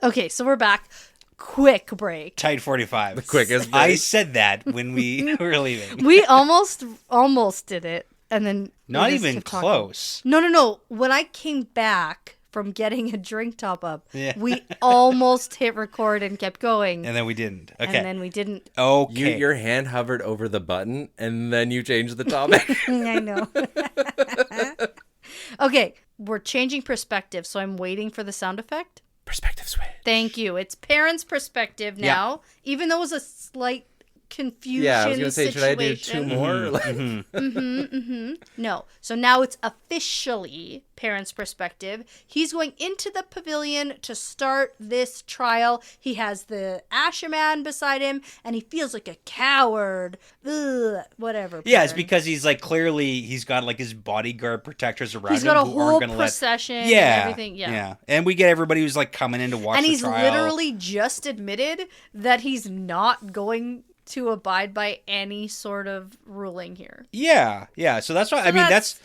Okay, so we're back. Quick break. Tight 45. The quickest break. I said that when we were leaving. We almost did it, and then Not we just even kept talking. close. No. When I came back from getting a drink top up, Yeah. we almost hit record and kept going, And then we didn't. Okay. and then we didn't. Okay. Your hand hovered over the button, and then you changed the topic. I know. Okay, we're changing perspective, so I'm waiting for the sound effect. Perspective switch. Thank you. It's parents' perspective now, even though it was a slight confusion. Yeah, I was going to say, should I do two situation. more? No. So now it's officially parents' perspective. He's going into the pavilion to start this trial. He has the Asher Man beside him, and he feels like a coward. Ugh, whatever. Yeah, it's Perrin. because he's like clearly he's got like his bodyguard protectors around He's him got a who aren't whole gonna procession and Yeah, everything. Yeah. And we get everybody who's like coming in to watch And the he's trial. literally just admitted that he's not going to abide by any sort of ruling here. Yeah. So that's why I mean that's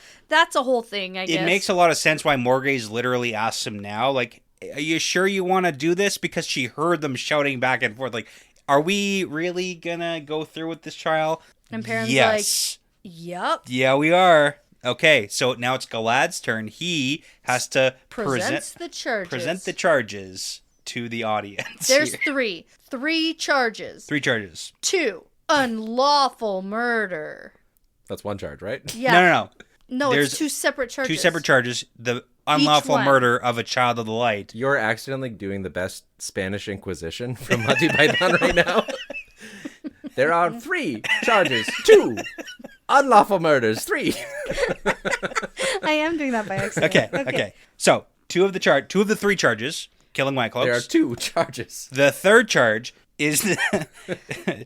a whole thing, I guess. it makes a lot of sense why Morgaze literally asks him now, like, are you sure you want to do this? Because she heard them shouting back and forth, like, are we really gonna go through with this trial? And Perrin's yes. like, yep. Yeah, we are. Okay, so now it's Galad's turn. He has to Present the charges to the audience. There's here. three charges. 3 charges. 2, unlawful murder. That's one charge, right? Yeah. No. It's 2 separate charges. 2 separate charges. The unlawful one. murder of a child of the light. You're accidentally doing the best Spanish Inquisition from Monty Python right now. There are 3 charges. 2 unlawful murders. 3. I am doing that by accident. Okay. So, 2 of the 3 charges, killing White Cloaks. There are 2 charges. The 3rd charge is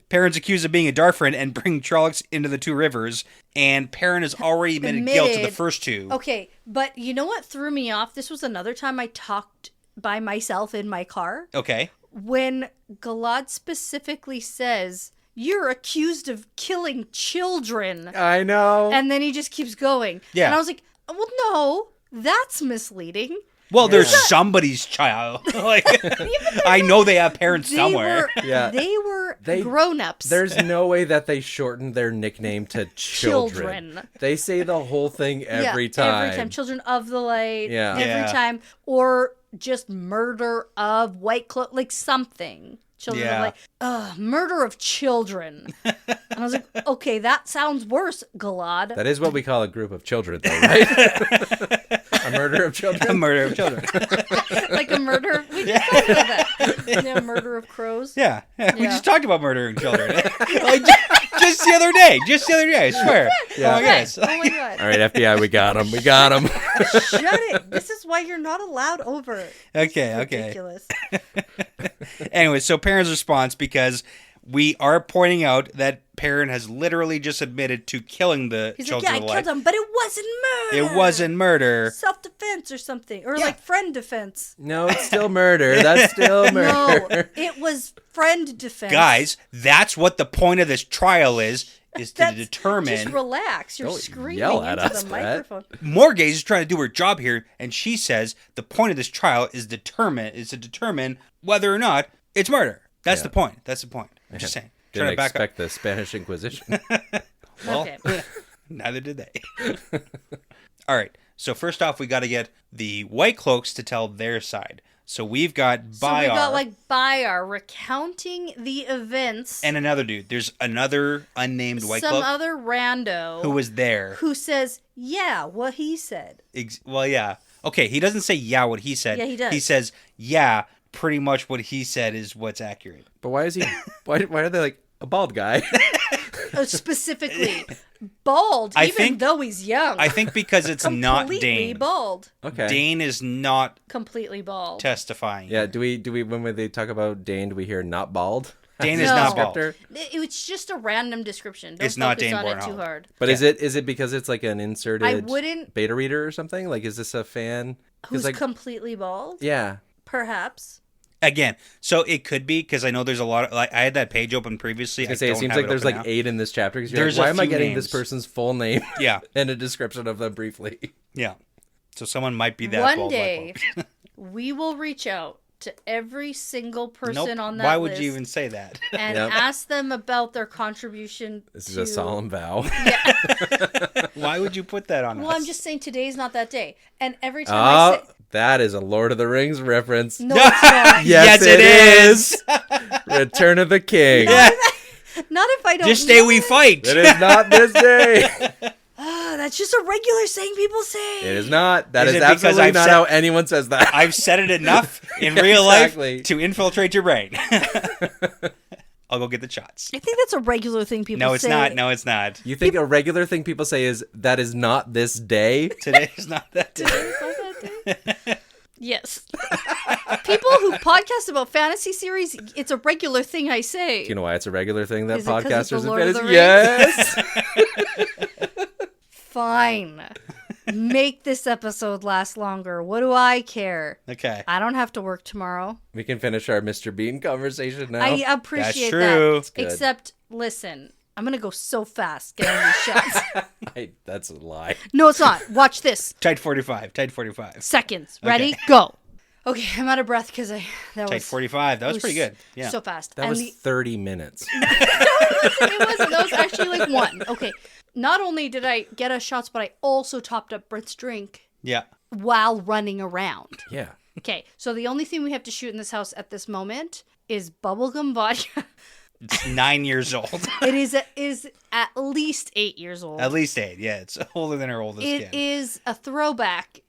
Perrin's accused of being a Darfrin and bringing Trollocs into the 2 rivers, and Perrin has already admitted guilt to the first 2. Okay, but you know what threw me off? This was another time I talked by myself in my car. Okay. When Galad specifically says, you're accused of killing children. I know. And then he just keeps going. Yeah. And I was like, well, no, that's misleading. Well, there's somebody's child. Like, I know they have parents somewhere. They were grown-ups. There's no way that they shortened their nickname to children. They say the whole thing every time. Every time. Children of the Light. Yeah. Every time. Or just murder of White Cloak. Like something. Children of Light. Murder of children. And I was like, okay, that sounds worse, Galad. That is what we call a group of children, though, right? A murder of children? A murder of children. Like a murder. We just talked about that. Yeah, murder of crows. Yeah. We just talked about murdering children. Like, just the other day, I swear. Yeah. Oh my goodness. Oh my god. All right, FBI, we got him. Shut it. This is why you're not allowed over. Okay. Ridiculous. Anyway, so Perrin's response, because we are pointing out that Perrin has literally just admitted to killing the He's children like, of yeah, the I killed light. him, but it wasn't murder. It wasn't murder. Self-defense or something. Or like friend defense. No, it's still murder. That's still murder. No, it was friend defense. Guys, that's what the point of this trial is to determine. Just relax. You're Don't screaming yell at into us, the Brett. microphone. Morgaze is trying to do her job here, and she says the point of this trial is to determine whether or not it's murder. That's the point. I'm just saying. Didn't Trying to back up. expect the Spanish Inquisition. Well, Okay. neither did they. All right. So first off, we got to get the White Cloaks to tell their side. So we've got Bayar. So we got Bayar recounting the events. And another dude. There's another unnamed White Cloak. Some other rando. Who was there. Who says, yeah, what he said. Well, yeah. Okay, he doesn't say yeah what he said. Yeah, he does. He says, yeah, pretty much what he said is what's accurate. But why is he... Why are they like, a bald guy? specifically bald, though he's young. I think because it's not Dane. Completely bald. Okay. Dane is not completely bald. Testifying. Yeah. Do we when they talk about Dane, do we hear not bald? Dane is not bald. It's just a random description. Don't it's not focus Dane on it Bornholm. too hard. But is it because it's like an inserted wouldn't beta reader or something? Like, is this a fan who's completely bald? Yeah. Perhaps. Again, so it could be because I know there's a lot of I had that page open previously. It seems like there's like 8 in this chapter. Because why am I getting this person's full name? Yeah, and a description of them briefly. Yeah, so someone might be that. One day, we will reach out to every single person on that Why list. would you even say that? And ask them about their contribution. This is a solemn vow. Yeah. Why would you put that on us? Well, I'm just saying today's not that day. And every time I say... That is a Lord of the Rings reference. No, it's not. Yes, it is. Return of the King. Yeah. Not if I don't This day we fight. It is not this day. That's just a regular saying people say. It is not. That is absolutely not how anyone says that. I've said it enough in real life to infiltrate your brain. I'll go get the shots. I think that's a regular thing people say. No, it's not. No, it's not. You think a regular thing people say is, that is not this day? Today is not that day. Today is not that day? Yes. People who podcast about fantasy series, it's a regular thing I say. Do you know why it's a regular thing that is podcasters are fantasy? Yes. Fine. Make this episode last longer. What do I care? Okay. I don't have to work tomorrow. We can finish our Mr. Bean conversation now. I appreciate That's that. Except, listen, I'm going to go so fast getting these shots. That's a lie. No, it's not. Watch this. Tight 45. Tight 45. Seconds. Ready? Go. Okay, I'm out of breath because that Tight was 45. That was pretty good. Yeah. So fast. That was 30 minutes. It wasn't. That was actually like 1. Okay. Not only did I get us shots, but I also topped up Brett's drink. Yeah. While running around. Yeah. Okay, so the only thing we have to shoot in this house at this moment is bubblegum vodka. It's 9 years old. It is at least 8 years old. At least 8, yeah. It's older than our oldest kid. It is a throwback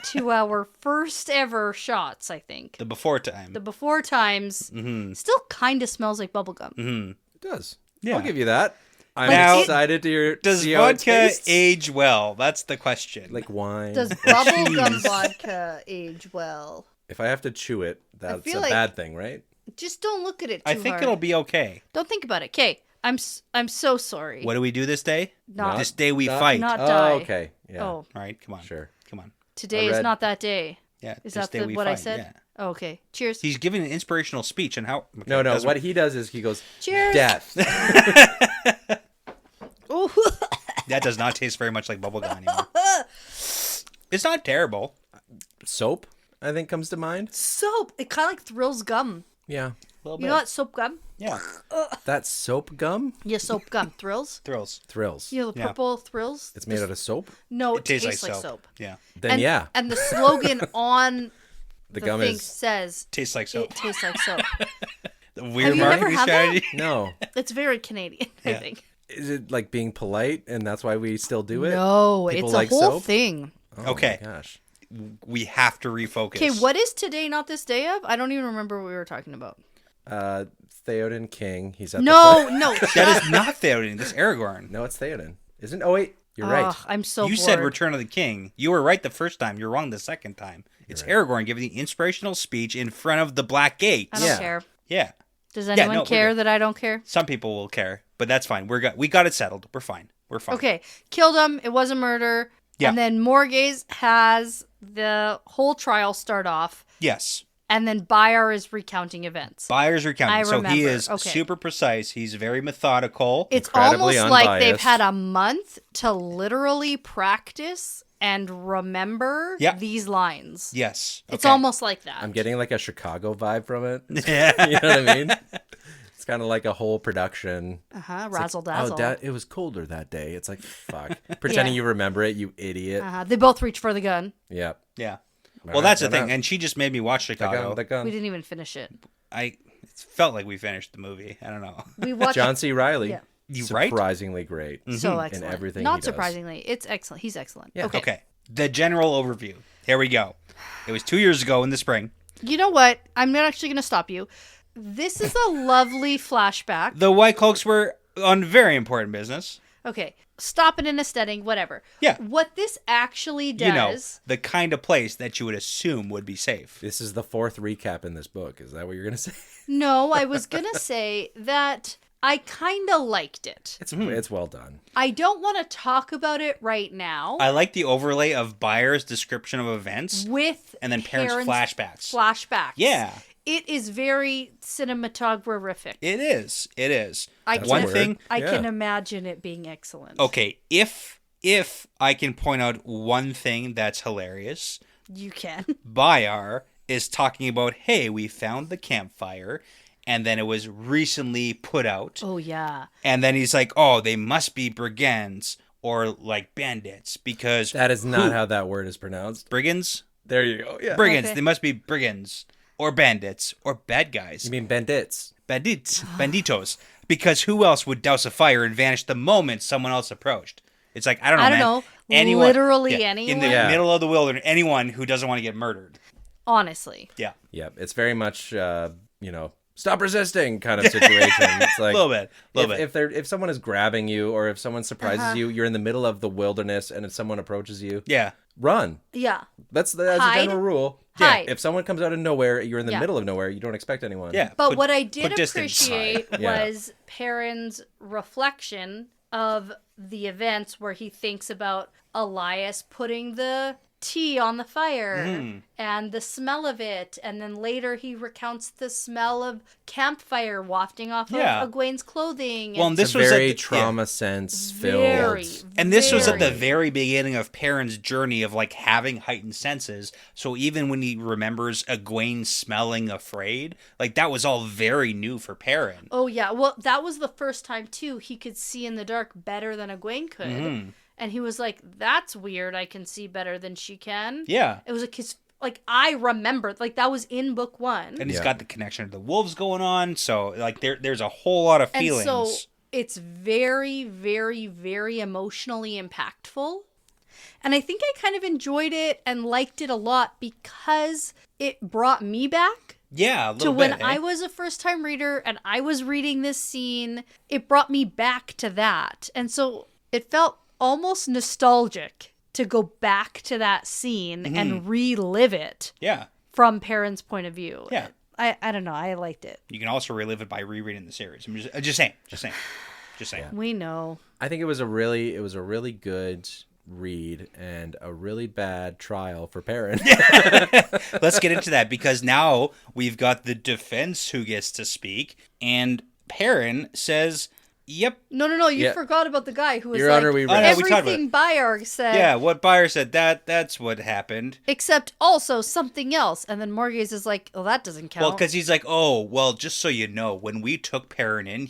to our first ever shots, I think. The before time. The before times. Mm-hmm. Still kind of smells like bubblegum. Mm-hmm. It does. Yeah. I'll give you that. I'm now, excited to hear. Does see how vodka age well? That's the question. Like wine. Does bubblegum vodka age well? If I have to chew it, that's a like bad thing, right? Just don't look at it too I think hard. it'll be okay. Don't think about it. Okay, I'm so sorry. What do we do this day? This day we fight. Not die. Oh, okay. Yeah. Oh. All right, come on. Sure. Come on. Today is not that day. Yeah. Is that what I said? Yeah. Oh, okay. Cheers. He's giving an inspirational speech and how. Okay, no. What he does is he goes, cheers. Death. Ooh. That does not taste very much like bubblegum anymore. It's not terrible. Soap, I think, comes to mind. Soap. It kind of like thrills gum. Yeah. You know what? Soap gum? Yeah. That's soap gum? Yeah, soap gum. Thrills? Thrills. You know the purple thrills? It's made out of soap? No, it tastes like soap. Yeah. Then And the slogan on the gum thing says... Tastes like soap. It tastes like soap. The weird marketing strategy? No. It's very Canadian, I think. Is it like being polite and that's why we still do it? No, People it's like a whole soap? thing. Oh, okay. My gosh. We have to refocus. Okay, what is today not this day of? I don't even remember what we were talking about. Theoden King. He's at No. That is not Theoden. This is Aragorn. No, it's Theoden. Isn't? Oh, wait. You're right. I'm so You bored. said Return of the King. You were right the first time. You're wrong the second time. It's Aragorn giving the inspirational speech in front of the Black Gate. I don't care. Yeah. Does anyone care that I don't care? Some people will care, but that's fine. We got it settled. We're fine. Okay. Killed him. It was a murder. Yeah. And then Morgaze has the whole trial start off. Yes. And then Byar is recounting events. Byar's recounting. I So he remember. is Okay. super precise. He's very methodical. It's Incredibly almost like unbiased. they've had a month to literally practice and remember these lines. Yes. It's almost like that. I'm getting like a Chicago vibe from it. Yeah. You know what I mean? It's kind of like a whole production. Razzle dazzle. It was colder that day. It's like, fuck. Pretending you remember it, you idiot. They both reach for the gun. Yep. Yeah. Well, that's the thing. And she just made me watch Chicago. The gun. We didn't even finish it. It felt like we finished the movie. I don't know. We watched John C. Reilly. Yeah. You right? Surprisingly great. So excellent. In everything Not he does. surprisingly. It's excellent. He's excellent. Yeah. Okay. The general overview. Here we go. It was 2 years ago in the spring. You know what? I'm not actually going to stop you. This is a lovely flashback. The White Cloaks were On very important business. Okay, stopping in a setting, whatever. Yeah. What this actually does... You know, the kind of place that you would assume would be safe. This is the 4th recap in this book. Is that what you're going to say? No, I was going to say that I kind of liked it. It's well done. I don't want to talk about it right now. I like the overlay of Byer's description of events. With and then parents' flashbacks. Flashbacks. Yeah. It is very cinematographic. It is. I can imagine it being excellent. Okay, if I can point out one thing that's hilarious, you can. Byer is talking about, hey, we found the campfire, and then it was recently put out. Oh yeah. And then he's like, oh, they must be brigands or like bandits because that is not how that word is pronounced. Brigands? There you go. Yeah. Brigands. Okay. They must be brigands. Or bandits. Or bad guys. You mean bandits? Banditos. Because who else would douse a fire and vanish the moment someone else approached? It's like, I don't know. Anyone, literally anyone. In the middle of the wilderness, anyone who doesn't want to get murdered. Honestly. Yeah. Yeah. It's very much, stop resisting kind of situation. It's like a little bit. If someone is grabbing you or if someone surprises you, you're in the middle of the wilderness, and if someone approaches you, run. Yeah. That's a general rule. Hide. Yeah. If someone comes out of nowhere, you're in the middle of nowhere. You don't expect anyone. Yeah. But what I did appreciate was Perrin's reflection of the events where he thinks about Elias putting the tea on the fire and the smell of it, and then later he recounts the smell of campfire wafting off of Egwene's clothing. Well, and this was very at the, trauma sense filled. And this was at the very beginning of Perrin's journey of like having heightened senses. So even when he remembers Egwene smelling afraid, like that was all very new for Perrin. Oh yeah, well that was the first time too he could see in the dark better than Egwene could. And he was like, that's weird. I can see better than she can. Yeah. It was like his, like, I remembered, like, that was in book 1. And he's got the connection to the wolves going on. So, like, there's a whole lot of feelings. And so, it's very, very, very emotionally impactful. And I think I kind of enjoyed it and liked it a lot because it brought me back. Yeah, a little bit. To when I was a first-time reader and I was reading this scene, it brought me back to that. And so, it felt almost nostalgic to go back to that scene and relive it from Perrin's point of view. Yeah. I don't know. I liked it. You can also relive it by rereading the series. I'm just saying. Yeah. We know. I think it was a really good read and a really bad trial for Perrin. Let's get into that because now we've got the defense who gets to speak, and Perrin says, yep. No. You forgot about the guy who was Your Honor, we everything Byer said. Yeah, what Byer said, that's what happened. Except also something else. And then Morgase is like, oh, that doesn't count. Well, because he's like, oh, well, just so you know, when we took Perrin in,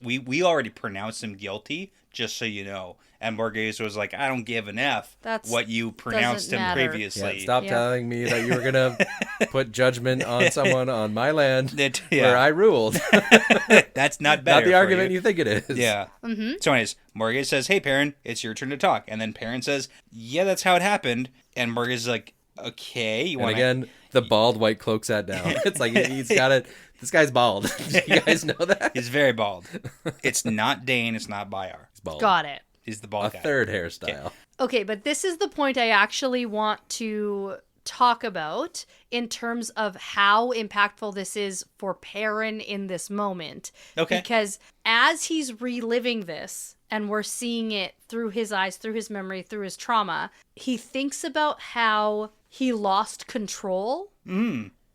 we already pronounced him guilty, just so you know. And Morgase was like, I don't give an F what you pronounced him previously. Yeah, stop telling me that you were going to put judgment on someone on my land where I ruled. That's not better. Not the argument you think it is. Yeah. Mm-hmm. So anyways, Morgase says, hey, Perrin, it's your turn to talk. And then Perrin says, yeah, that's how it happened. And Morgase is like, okay. You want again, the bald white cloak sat down. It's like he's got it. This guy's bald. Do you guys know that? He's very bald. It's not Dane. It's not Byer. He's bald. Got it. He's the bald guy. A third hairstyle. Okay, but this is the point I actually want to talk about in terms of how impactful this is for Perrin in this moment. Okay. Because as he's reliving this, and we're seeing it through his eyes, through his memory, through his trauma, he thinks about how he lost control.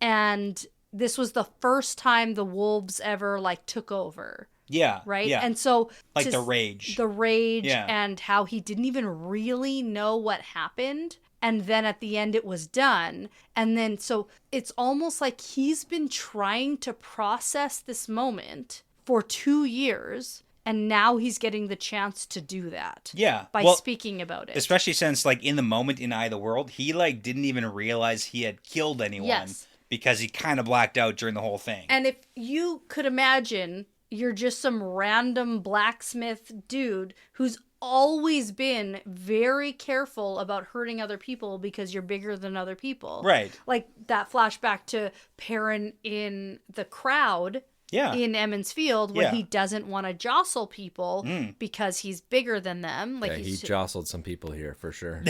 And this was the first time the wolves ever, took over. Yeah. Right? Yeah. And so... the rage. The rage and how he didn't even really know what happened. And then at the end it was done. And then so it's almost like he's been trying to process this moment for 2 years. And now he's getting the chance to do that. Yeah. By speaking about it. Especially since in the moment in Eye of the World, he didn't even realize he had killed anyone. Yes. Because he kind of blacked out during the whole thing. And if you could imagine... You're just some random blacksmith dude who's always been very careful about hurting other people because you're bigger than other people. Right. Like that flashback to Perrin in the crowd in Emmons Field when he doesn't want to jostle people because he's bigger than them. Like he jostled some people here for sure.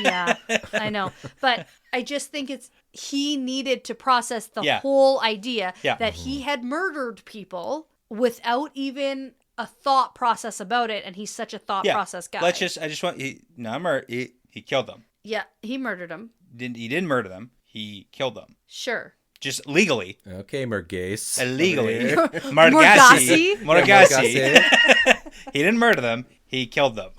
Yeah, I know. But I just think he needed to process the whole idea that he had murdered people without even a thought process about it, and he's such a thought process guy. He killed them. Yeah, he murdered them. He didn't murder them. He killed them. Sure. Just legally. Okay, Mergace. Illegally. Morgassi. He didn't murder them. He killed them.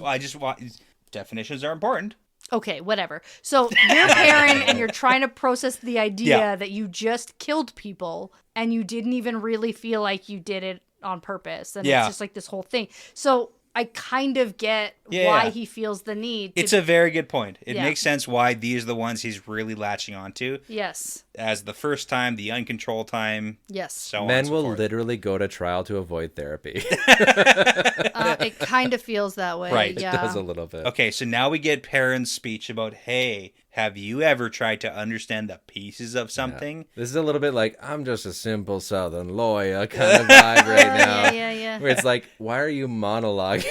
I just want... Definitions are important. Okay, whatever. So you're Perrin and you're trying to process the idea that you just killed people and you didn't even really feel like you did it on purpose. And it's just like this whole thing. So I kind of get why he feels the need. It's a very good point. It makes sense why these are the ones he's really latching onto. Yes. As the first time, the uncontrolled time. Yes. So on Men so will forth. literally go to trial to avoid therapy. It kind of feels that way. Right. Yeah. It does a little bit. Okay, so now we get Perrin's speech about, hey, have you ever tried to understand the pieces of something? Yeah. This is a little bit like, I'm just a simple Southern lawyer kind of vibe right now. Yeah. Where it's like, why are you monologuing?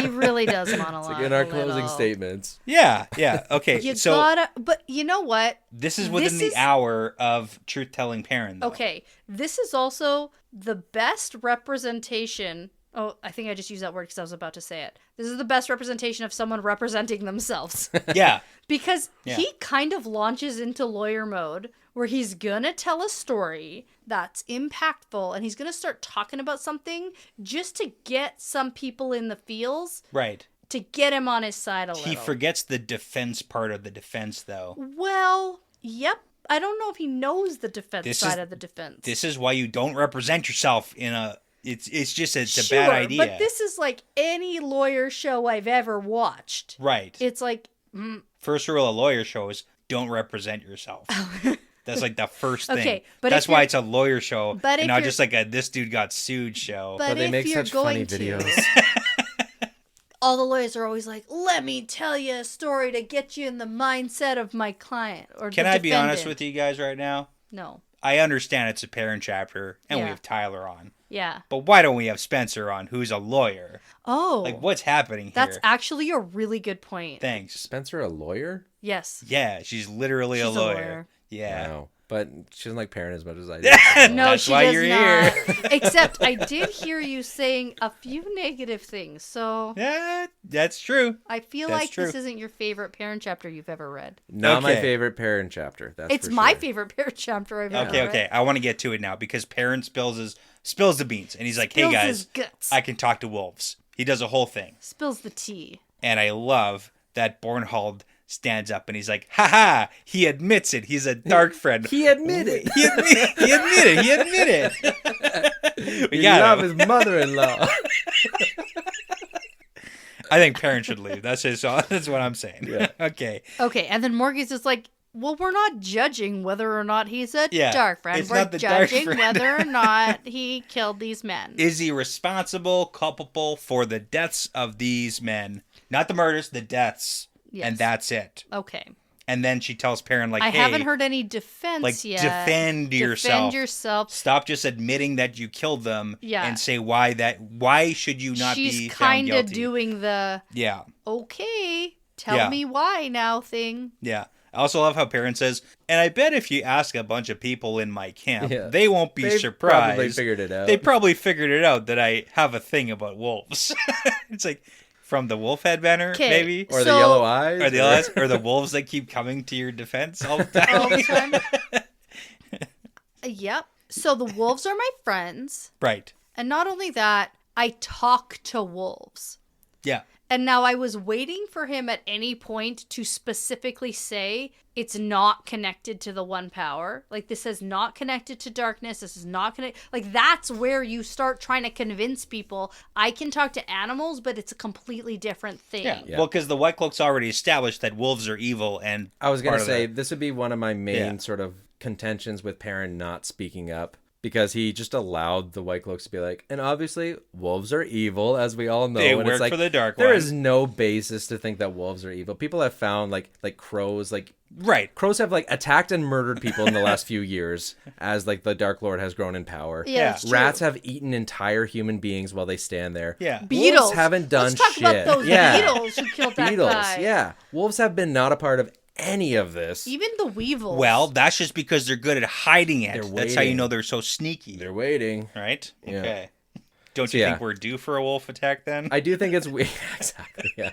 He really does monologue. It's like in our closing statements. Yeah. Okay, but you know what? This is within the hour of truth-telling Perrin, though. Okay, this is also the best representation. Oh, I think I just used that word because I was about to say it. This is the best representation of someone representing themselves. Yeah. Because he kind of launches into lawyer mode where he's gonna tell a story that's impactful and he's gonna start talking about something just to get some people in the feels. Right. To get him on his side a little. He forgets the defense part of the defense, though. Well, yep. I don't know if he knows the defense side of the defense. This is why you don't represent yourself in a... It's a Sure, bad idea. But this is like any lawyer show I've ever watched. Right. It's like... First rule of lawyer shows, don't represent yourself. That's like the first thing. Okay, but that's why it's a lawyer show and not just like a this dude got sued show. But they make such funny videos. All the lawyers are always like, let me tell you a story to get you in the mindset of my client. Or Can I be honest with you guys right now? No. I understand it's a Perrin chapter and we have Tyler on. Yeah. But why don't we have Spencer on, who's a lawyer? Oh. Like, what's happening here? That's actually a really good point. Thanks. Spencer, a lawyer? Yes. Yeah, she's literally a lawyer. Yeah. Wow. But she doesn't like Perrin as much as I do. No, that's why you're not. here. Except I did hear you saying a few negative things, so... Yeah, that's true. I feel this isn't your favorite Perrin chapter you've ever read. Not my favorite Perrin chapter. It's my favorite Perrin chapter I've ever read. Okay. I want to get to it now because Perrin spills the beans. And he's like, hey guys, I can talk to wolves. He does a whole thing. Spills the tea. And I love that Bornhold stands up and he's like, haha, he admits it. He's a dark friend. He admitted. He admitted. We got his mother-in-law. I think Perrin should leave. That's what I'm saying. Yeah. Okay, and then Morgan's just like, well, we're not judging whether or not he's a dark friend. We're judging whether or not he killed these men. Is he responsible, culpable for the deaths of these men? Not the murders, the deaths. Yes. And that's it. Okay. And then she tells Perrin, like, I haven't heard any defense yet. Defend yourself. Stop just admitting that you killed them and say why should you not be found guilty? She's kind of doing the, okay, tell me why now thing. Yeah. I also love how Perrin says, and I bet if you ask a bunch of people in my camp, they won't be surprised. Probably figured it out. They probably figured it out that I have a thing about wolves. It's like... From the wolf head banner, maybe? Or the yellow eyes? Or the yellow eyes? Or the wolves that keep coming to your defense all the time? All the time. Yep. So the wolves are my friends. Right. And not only that, I talk to wolves. Yeah. And now I was waiting for him at any point to specifically say it's not connected to the one power. Like, this is not connected to darkness. This is not connected. Like, that's where you start trying to convince people I can talk to animals, but it's a completely different thing. Yeah. Well, because the White Cloak's already established that wolves are evil and... I was going to say, this would be one of my main sort of contentions with Perrin not speaking up. because he just allowed the White Cloaks to be like, and obviously wolves are evil, as we all know. They and work it's like, for the Dark There One. is no basis to think that wolves are evil. People have found like crows, like Right. crows have like attacked and murdered people in the last few years as like the Dark Lord has grown in power. Yeah, that's true. Rats have eaten entire human beings while they stand there. Yeah. Beetles Wolves haven't done Let's talk shit. about those yeah. beetles who killed that Beetles, guy. yeah. Wolves have been not a part of any of this. Even the weevils. Well, that's just because they're good at hiding it. They're That's how you waiting. know they're so sneaky. They're waiting. Right? Yeah. Okay. Don't So, you yeah. think we're due for a wolf attack then? I do think it's weird. Exactly, yeah.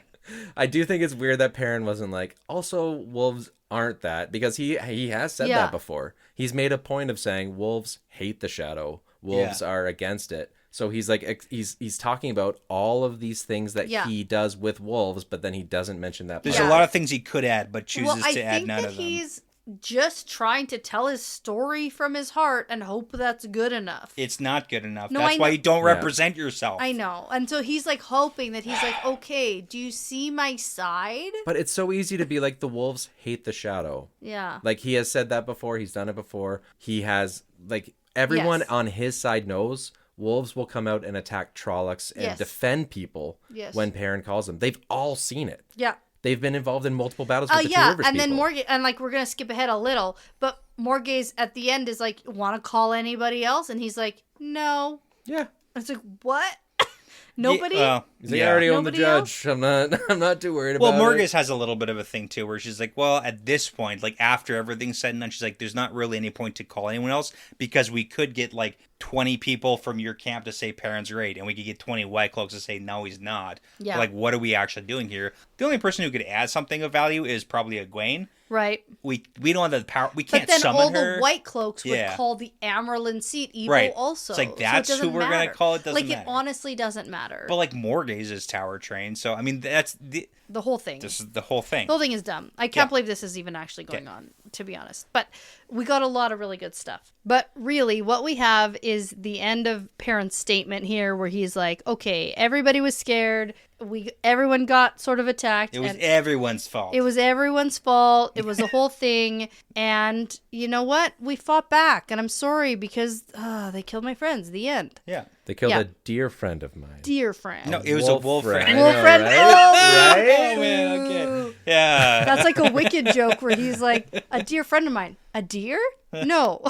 I do think it's weird that Perrin wasn't like, also, wolves aren't that, because he has said Yeah. that before. He's made a point of saying wolves hate the shadow. Wolves are against it. So he's like, he's talking about all of these things that he does with wolves, but then he doesn't mention that. There's part. a lot of things he could add, but chooses well, I to add think none that of them. he's just trying to tell his story from his heart and hope that's good enough. It's not good enough. No, That's I why know- you don't Yeah. represent yourself. I know. And so he's like hoping that he's like, okay, do you see my side? But it's so easy to be like, the wolves hate the shadow. Yeah. Like, he has said that before. He's done it before. He has, like, everyone Yes. on his side knows wolves will come out and attack Trollocs and Yes. defend people Yes. when Perrin calls them. They've all seen it. Yeah. They've been involved in multiple battles with the Two Yeah, Rivers and people. then Morgaze, and like we're gonna skip ahead a little, but Morgaze at the end is like, want to call anybody else? And he's like, no. Yeah. It's like, what? Nobody? Well, He's like, yeah. I already own the Nobody judge. I'm not too worried Well, about it. Morgaze has a little bit of a thing too, where she's like, well, at this point, like after everything's said and done, she's like, there's not really any point to call anyone else, because we could get like 20 people from your camp to say Perrin's great, and we could get 20 White Cloaks to say no, he's not. Yeah. Like, what are we actually doing here? The only person who could add something of value is probably Egwene. Right. We don't have the power. We But can't then summon all her. the White Cloaks would Yeah. call the Amerlin seat evil Right. also. It's like, So it that's who doesn't we're gonna matter. call it, doesn't like, matter. it honestly doesn't matter. But like Morgaze is tower trained, so I mean that's the whole thing. this is the whole thing. The whole thing is dumb. I can't Yeah. believe this is even actually going on, to be honest. But we got a lot of really good stuff. But really, what we have is the end of Perrin's statement here, where he's like, okay, everybody was scared. Everyone got sort of attacked. It was and everyone's fault. it was everyone's fault. It was a whole thing. And you know what? We fought back. And I'm sorry because they killed my friends. The end. Yeah. They killed Yeah. a dear friend of mine. Dear friend. No, it was a wolf friend. Wolf I know, friend. right? Oh, Right? Oh man, okay. Yeah. That's like a Wicked joke where he's like, a dear friend of mine. A deer? No.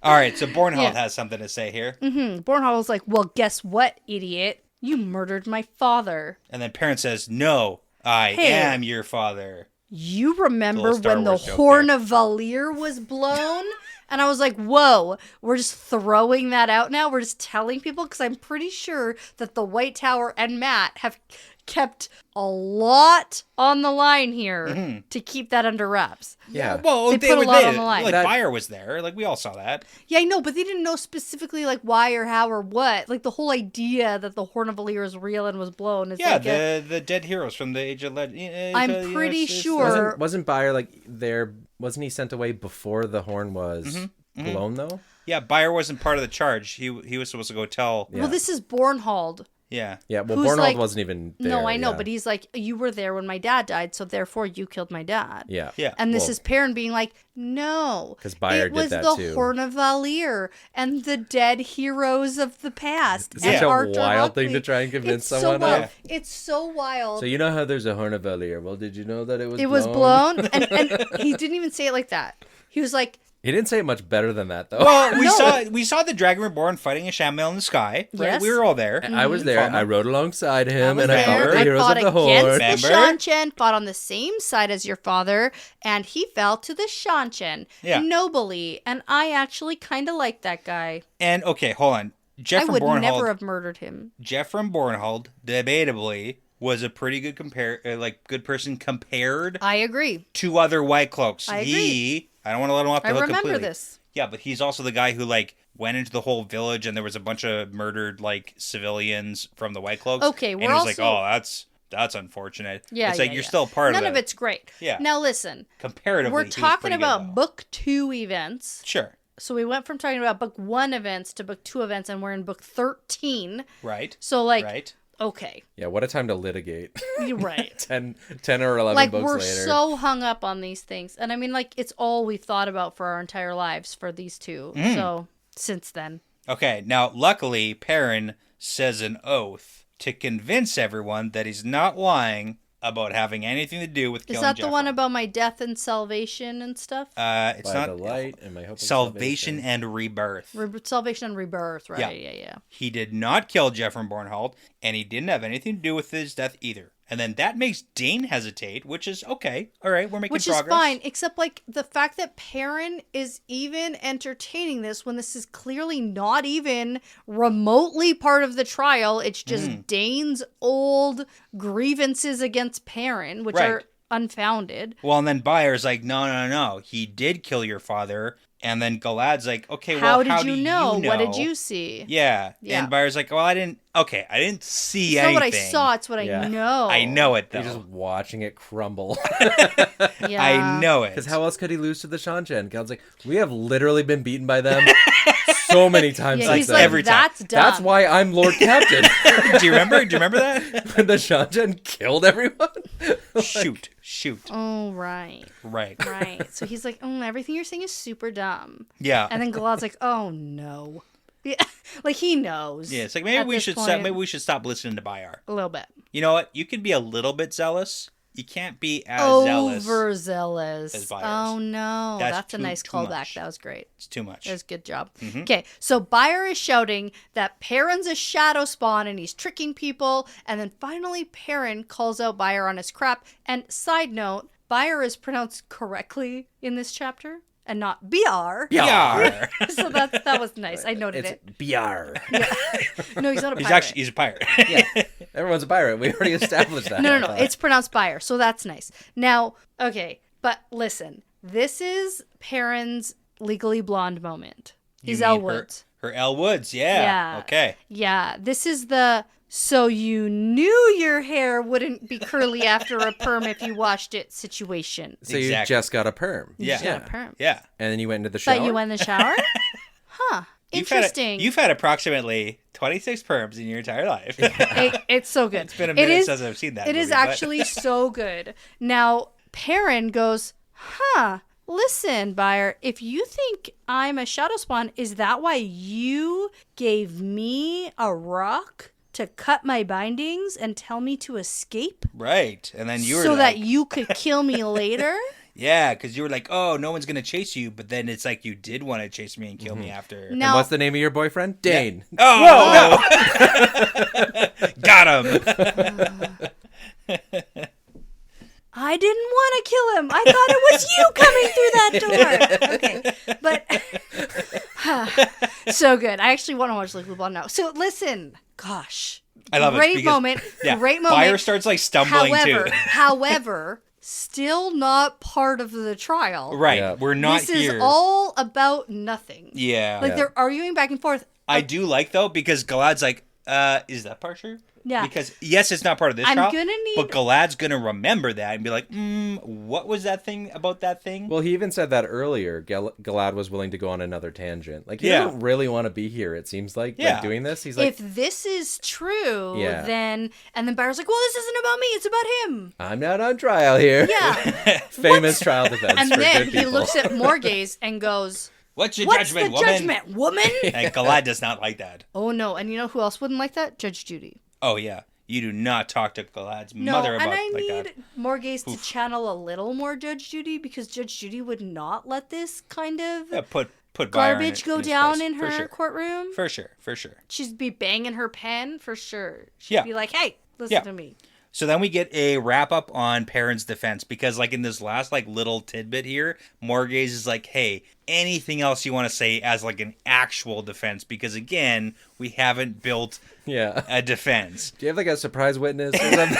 All right, so Bornhold Yeah. has something to say here. Bornhald's like, well, guess what, idiot? You murdered my father. And then Perrin says, no, I Hey. am your father. You remember Little Star when the Wars joke Horn there. of Valir was blown? And I was like, whoa, we're just throwing that out now? We're just telling people? Because I'm pretty sure that the White Tower and Matt have kept a lot on the line here to keep that under wraps. Yeah. Well, They put a lot on the line. Like, That- Fire was there. Like, we all saw that. Yeah, I know, but they didn't know specifically like why or how or what. Like the whole idea that the Horn of Valir is real and was blown is Yeah, like the dead heroes from the Age of Legend. I'm pretty sure- Wasn't Bayer like there? Wasn't he sent away before the horn was blown though? Yeah, Bayer wasn't part of the charge. He was supposed to go tell. Yeah. well, this is Bornhold. Yeah. Yeah. Well, Who's Bornhold like- wasn't even there. No, I know, yeah. but he's like, you were there when my dad died, so therefore you killed my dad. Yeah. Yeah. And this Well, is Perrin being like, no. 'Cause Bayer it did was that the too. Horn of Valir and the dead heroes of the past. It's and such a Arthur wild thing Huckley. to try and convince It's so someone wild. of. It's so wild. So you know how there's a horn of Valir? Well, did you know that it was? it was blown, and he didn't even say it like that. He was like, He didn't say it much better than that though. Well, No. we saw the Dragon Reborn fighting a Shamil in the sky. Right? Yes. We were all there. I was there. Fun. I rode alongside him, was and I fought there. with the I heroes fought of the horn. against Remember? the Shanchen, fought on the same side as your father, and he fell to the Shanchen Yeah. nobly. And I actually kind of like that guy. And okay, hold on. Jeff I from would Bornhold. never have murdered him. Jeff from Bornhold, debatably, was a pretty good good person compared I agree. to other White Cloaks. I agree. I don't want to let him off the I hook remember completely. this. Yeah, but he's also the guy who went into the whole village and there was a bunch of murdered civilians from the White Cloaks. Okay, and we're he was also- like, oh, that's unfortunate. Yeah, it's like yeah, you're yeah. still part None of of it. it's great. Yeah. Now listen, Comparatively, we're he was talking pretty good, about though. book 2 events. Sure. So we went from talking about book 1 events to book 2 events, and we're in book 13. Right. So like, Right. okay. Yeah, what a time to litigate. You're right. 10 or 11 like, books we're later. so hung up on these things. And I mean, like, it's all we've thought about for our entire lives for these two. So, since then. Okay, now, luckily, Perrin says an oath to convince everyone that he's not lying about having anything to do with killing Is that Geoff. the one about my death and salvation and stuff? It's By not the light and my hope of salvation and rebirth. Salvation and rebirth, right? Yeah. Yeah. He did not kill Geoff from Bornhold, and he didn't have anything to do with his death either. And then that makes Dane hesitate, which is okay. All right, we're making progress. Which is fine, except like the fact that Perrin is even entertaining this when this is clearly not even remotely part of the trial. It's just Dane's old grievances against Perrin, which are unfounded. Well, and then Byer's like, no. He did kill your father. And then Galad's like, okay, how well, did how do you know? you know? What did you see? Yeah. And Byer's like, well, I didn't see it's anything. Not what I saw, it's what I know. I know it, though. You're just watching it crumble. Yeah. I know it. Because how else could he lose to the Shan-Chen? Galad's like, we have literally been beaten by them so many times. Yeah, he's like, every time. that's dumb. That's why I'm Lord Captain. Do you remember that? When the Shan-Chen killed everyone? Shoot. Oh, right. So he's like, everything you're saying is super dumb. Yeah. And then Galad's like, oh, no. Yeah, like he knows. Yeah, it's like maybe we should stop listening to Byar. A little bit. You know what? You can be a little bit zealous. You can't be as zealous. Overzealous. As Byers. Oh no, that's a nice too callback. much. That was great. It's too much. That was a good job. Okay, so Byar is shouting that Perrin's a shadow spawn and he's tricking people, and then finally Perrin calls out Byar on his crap. And side note, Byar is pronounced correctly in this chapter. And not BR. Yar. So that was nice. I noted It's it. BR. Yeah. No, he's not a pirate. He's a pirate. Yeah. Everyone's a pirate. We already established that. No. It's pronounced Byar, so that's nice. Now, okay, but listen. This is Perrin's Legally Blonde moment. He's Elle Woods. Her Elle Woods, yeah. Okay. Yeah, this is the... So you knew your hair wouldn't be curly after a perm if you washed it situation. So you just got a perm. Yeah. You got a perm. Yeah. And then you went into the shower? But you went in the shower? Huh. Interesting. You've had approximately 26 perms in your entire life. It's so good. It's been a minute since I've seen that It is actually so good. Now, Perrin goes, listen, Byar, if you think I'm a shadow spawn, is that why you gave me a rock to cut my bindings and tell me to escape? Right. And then you were so like... that you could kill me later? Yeah, because you were like, oh, no one's going to chase you. But then it's like you did want to chase me and kill me after. Now, and what's the name of your boyfriend? Dane. Yeah. Oh, no. Got him. I didn't want to kill him. I thought it was you coming through that door. Okay. So good. I actually want to watch Legally Blonde now. So listen. Gosh. I love great it. Moment. Yeah, great moment. Byar starts like stumbling too. However, still not part of the trial. Right. Yeah. We're not this here. This is all about nothing. Yeah. Like they're arguing back and forth. I do like though, because Galad's like, is that part true? Yeah. Because yes, it's not part of this I'm trial, gonna need... but Galad's gonna remember that and be like, what was that thing about that thing? Well, he even said that earlier. Galad was willing to go on another tangent. Like, he doesn't really want to be here, it seems like, doing this. He's like, if this is true, then... And then Byar's like, well, this isn't about me, it's about him. I'm not on trial here. Yeah. Famous trial defense and for then good he people. looks at Morgaze and goes... What's your What's judgment, the woman? judgment, woman? And Galad does not like that. Oh, no. And you know who else wouldn't like that? Judge Judy. Oh, yeah. You do not talk to Galad's mother about like that. No, and I need Morgaze to channel a little more Judge Judy, because Judge Judy would not let this kind of put garbage go down place. in her courtroom. For sure. She'd be banging her pen, for sure. She'd be like, hey, listen to me. So then we get a wrap up on Perrin's defense, because like in this last like little tidbit here, Morgaze is like, hey, anything else you want to say as like an actual defense, because again, we haven't built a defense. Do you have like a surprise witness or something?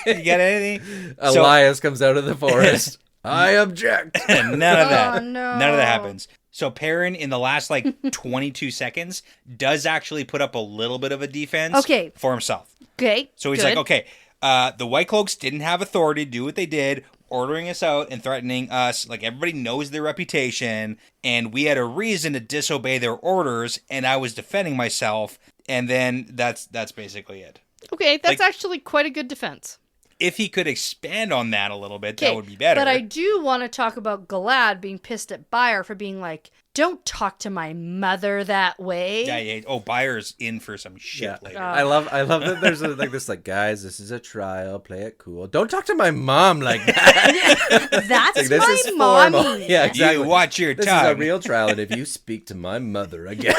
You got anything? Elias comes out of the forest. I object. None of that. Oh, no. None of that happens. So Perrin, in the last like 22 seconds, does actually put up a little bit of a defense for himself. Okay. So he's like, okay, the White Cloaks didn't have authority to do what they did, ordering us out and threatening us. Like, everybody knows their reputation, and we had a reason to disobey their orders, and I was defending myself, and then that's basically it. Okay, that's actually quite a good defense. If he could expand on that a little bit, that would be better. But I do want to talk about Galad being pissed at Byre for being like, don't talk to my mother that way. Yeah. Oh, Byre's in for some shit later. I love that there's this guys, this is a trial, play it cool. Don't talk to my mom like that. That's my mommy. Yeah, exactly. You watch your tongue. This is a real trial, and if you speak to my mother again.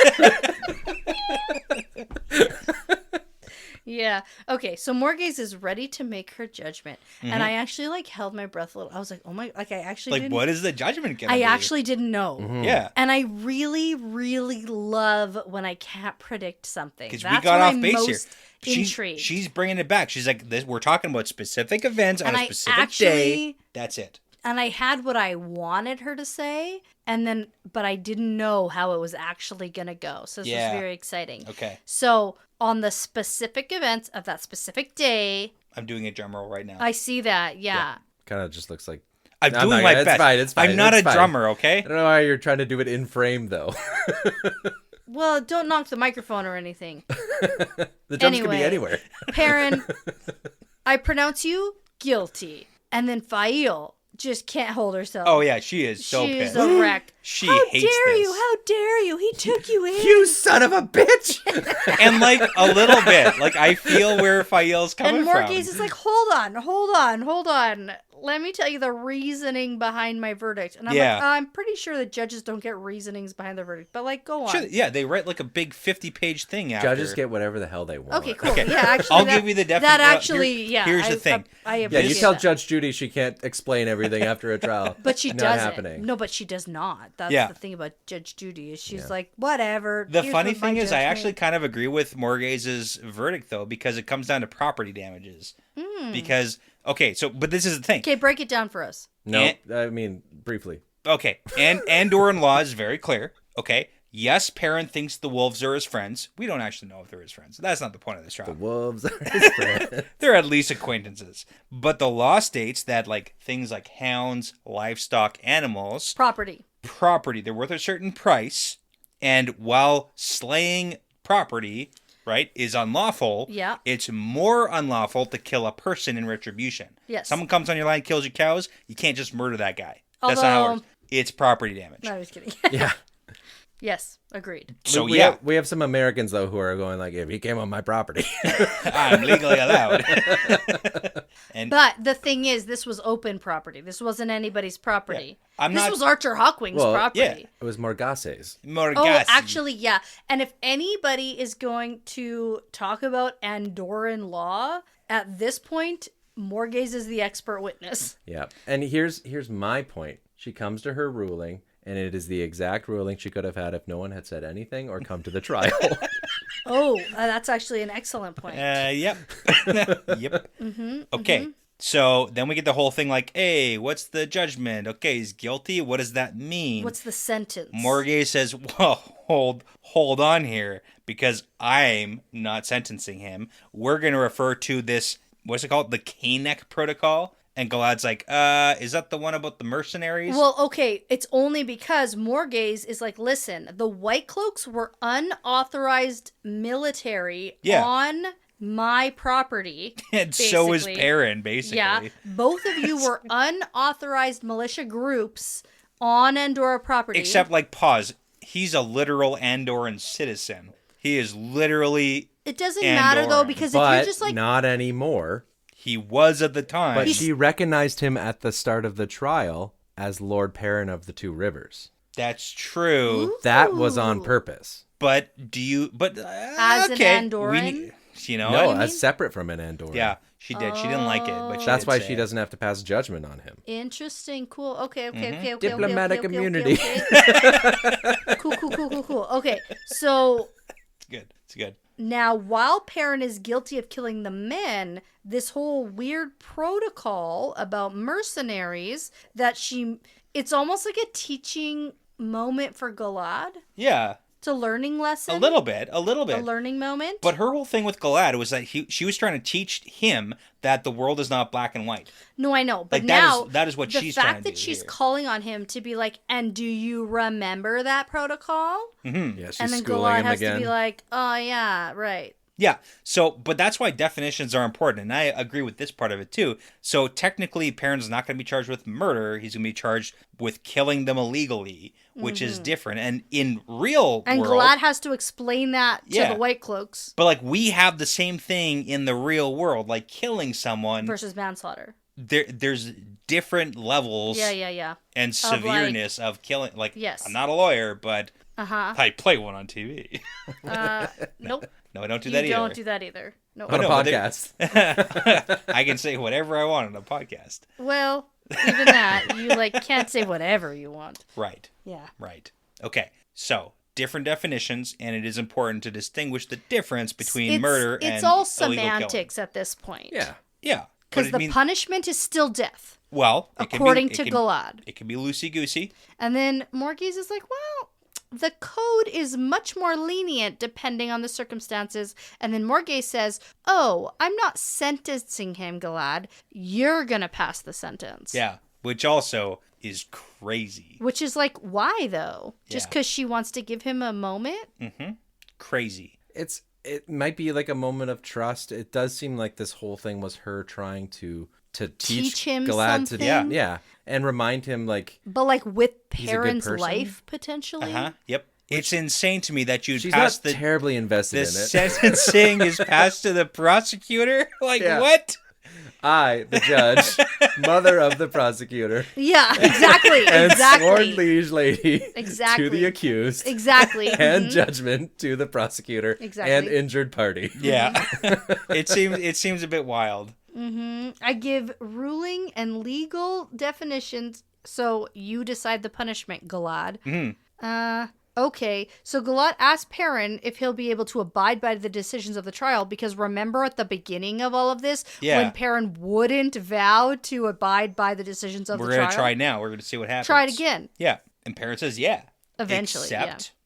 Yeah. Okay. So Morgaze is ready to make her judgment, and I actually held my breath a little. I was like, "Oh my!" I actually didn't, what is the judgment gonna be? I actually didn't know. Mm-hmm. Yeah. And I really, really love when I can't predict something. Because we got off base here. Intrigued. She's bringing it back. She's like, we're talking about specific events on a specific day. That's it. And I had what I wanted her to say, but I didn't know how it was actually going to go. So this was very exciting. Okay. So on the specific events of that specific day. I'm doing a drum roll right now. I see that, yeah. Kind of just looks like. I'm doing my best. It's fine. I'm not a drummer, okay? I don't know why you're trying to do it in frame, though. Well, don't knock the microphone or anything. The drums can be anywhere. Perrin, I pronounce you guilty. And then Fail just can't hold herself. Oh, yeah, she is so pissed. She's a wreck. She How hates dare this. you? How dare you? He took you in. You son of a bitch! And a little bit. I feel where Fael's coming from. And Morgaze is like, hold on. Let me tell you the reasoning behind my verdict. And I'm like, I'm pretty sure that judges don't get reasonings behind their verdict. But go on. Sure, yeah, they write a big 50-page thing after. Judges get whatever the hell they want. Okay, cool. Yeah, actually, I'll give you the definition. That actually, Here's the thing. I appreciate you tell that. Judge Judy she can't explain everything after a trial. But she not doesn't. happening. No, but she does not. That's the thing about Judge Judy is she's like, whatever. The funny thing is I actually kind of agree with Morgaze's verdict, though, because it comes down to property damages. Because, but this is the thing. Okay, break it down for us. No, I mean, briefly. Okay, and Andoran law is very clear. Okay, yes, Perrin thinks the wolves are his friends. We don't actually know if they're his friends. That's not the point of this trial. The wolves are his friends. They're at least acquaintances. But the law states that things like hounds, livestock, animals... Property. They're worth a certain price. And while slaying property... right, is unlawful, it's more unlawful to kill a person in retribution. Yes. Someone comes on your line, kills your cows, you can't just murder that guy. That's not how it works. It's property damage. No, I was kidding. Yeah. Yes, agreed. So, we have some Americans, though, who are going if he came on my property. I'm legally allowed. But the thing is, this was open property. This wasn't anybody's property. Yeah. This was Archer Hawkwing's property. Yeah. It was Morgase's. Oh, actually, yeah. And if anybody is going to talk about Andoran law, at this point, Morgaze is the expert witness. Yeah. And here's my point. She comes to her ruling, and it is the exact ruling she could have had if no one had said anything or come to the trial. That's actually an excellent point. Yep. Yep. Okay. So then we get the whole thing hey, what's the judgment? Okay, he's guilty. What does that mean? What's the sentence? Morgaze says, well, hold on here, because I'm not sentencing him. We're going to refer to this, what's it called? The K-neck protocol. And Galad's like, is that the one about the mercenaries? Well, okay, it's only because Morgaze is like, listen, the White Cloaks were unauthorized military on my property. And basically. So is Perrin, basically. Yeah, both of you were unauthorized militia groups on Andorra property. Except, pause, he's a literal Andoran citizen. He is literally It doesn't Andoran. matter, though, because if you're just not anymore. He was at the time. But she recognized him at the start of the trial as Lord Perrin of the Two Rivers. That's true. Ooh. That was on purpose. But do you... as an Andoran? No, as separate from an Andoran. Yeah, she did. She didn't like it, but that's why she doesn't have to pass judgment on him. Interesting. Cool. Okay. Diplomatic immunity. Cool. Okay, so... It's good. Now, while Perrin is guilty of killing the men, this whole weird protocol about mercenaries it's almost like a teaching moment for Galad. Yeah. It's a learning lesson. A little bit. A learning moment. But her whole thing with Galad was that she was trying to teach him that the world is not black and white. No, I know. But now, that is what she's trying to do. The fact that she's calling on him to be like, and do you remember that protocol? Mm-hmm. Yeah, she's and then schooling Galad him has again. to be like, oh, yeah, right. Yeah. So, but that's why definitions are important. And I agree with this part of it too. So technically, Perrin's not going to be charged with murder. He's going to be charged with killing them illegally, which is different. And in real and world... Glad has to explain that to the White Cloaks. But like we have the same thing in the real world, like killing someone... Versus manslaughter. There's different levels and severeness of killing. Like, I'm not a lawyer, but I play one on TV. Nope. No, I don't do that either. You don't do that either. No. On a podcast. I can say whatever I want on a podcast. Well, even that, you can't say whatever you want. Right. Yeah. Right. Okay. So, different definitions, and it is important to distinguish the difference between murder and it's all illegal semantics killing. at this point. Yeah. Yeah. Because the punishment is still death. Well, according to Galad. It can be loosey-goosey. And then Morgase is like, well, the code is much more lenient depending on the circumstances. And then Morgase says, oh, I'm not sentencing him, Galad. You're going to pass the sentence. Yeah, which also is crazy. Which is like, why though? Just because she wants to give him a moment? Mm-hmm. Crazy. It might be like a moment of trust. It does seem like this whole thing was her trying to teach him Galad something. And remind him but with Perrin's life potentially. Yep. It's insane to me that you'd She's pass not terribly invested in it. Sentencing is passed to the prosecutor. What? I, the judge, mother of the prosecutor. Yeah, exactly. And exactly. sworn liege lady exactly. to the accused. Exactly. And judgment to the prosecutor. Exactly. And injured party. Yeah. It seems a bit wild. Mm-hmm. I give ruling and legal definitions, so you decide the punishment, Galad. Mm-hmm. Okay, so Galad asks Perrin if he'll be able to abide by the decisions of the trial, because remember at the beginning of all of this, when Perrin wouldn't vow to abide by the decisions of the trial? We're going to try now. We're going to see what happens. Try it again. Yeah. And Perrin says, yeah. Eventually,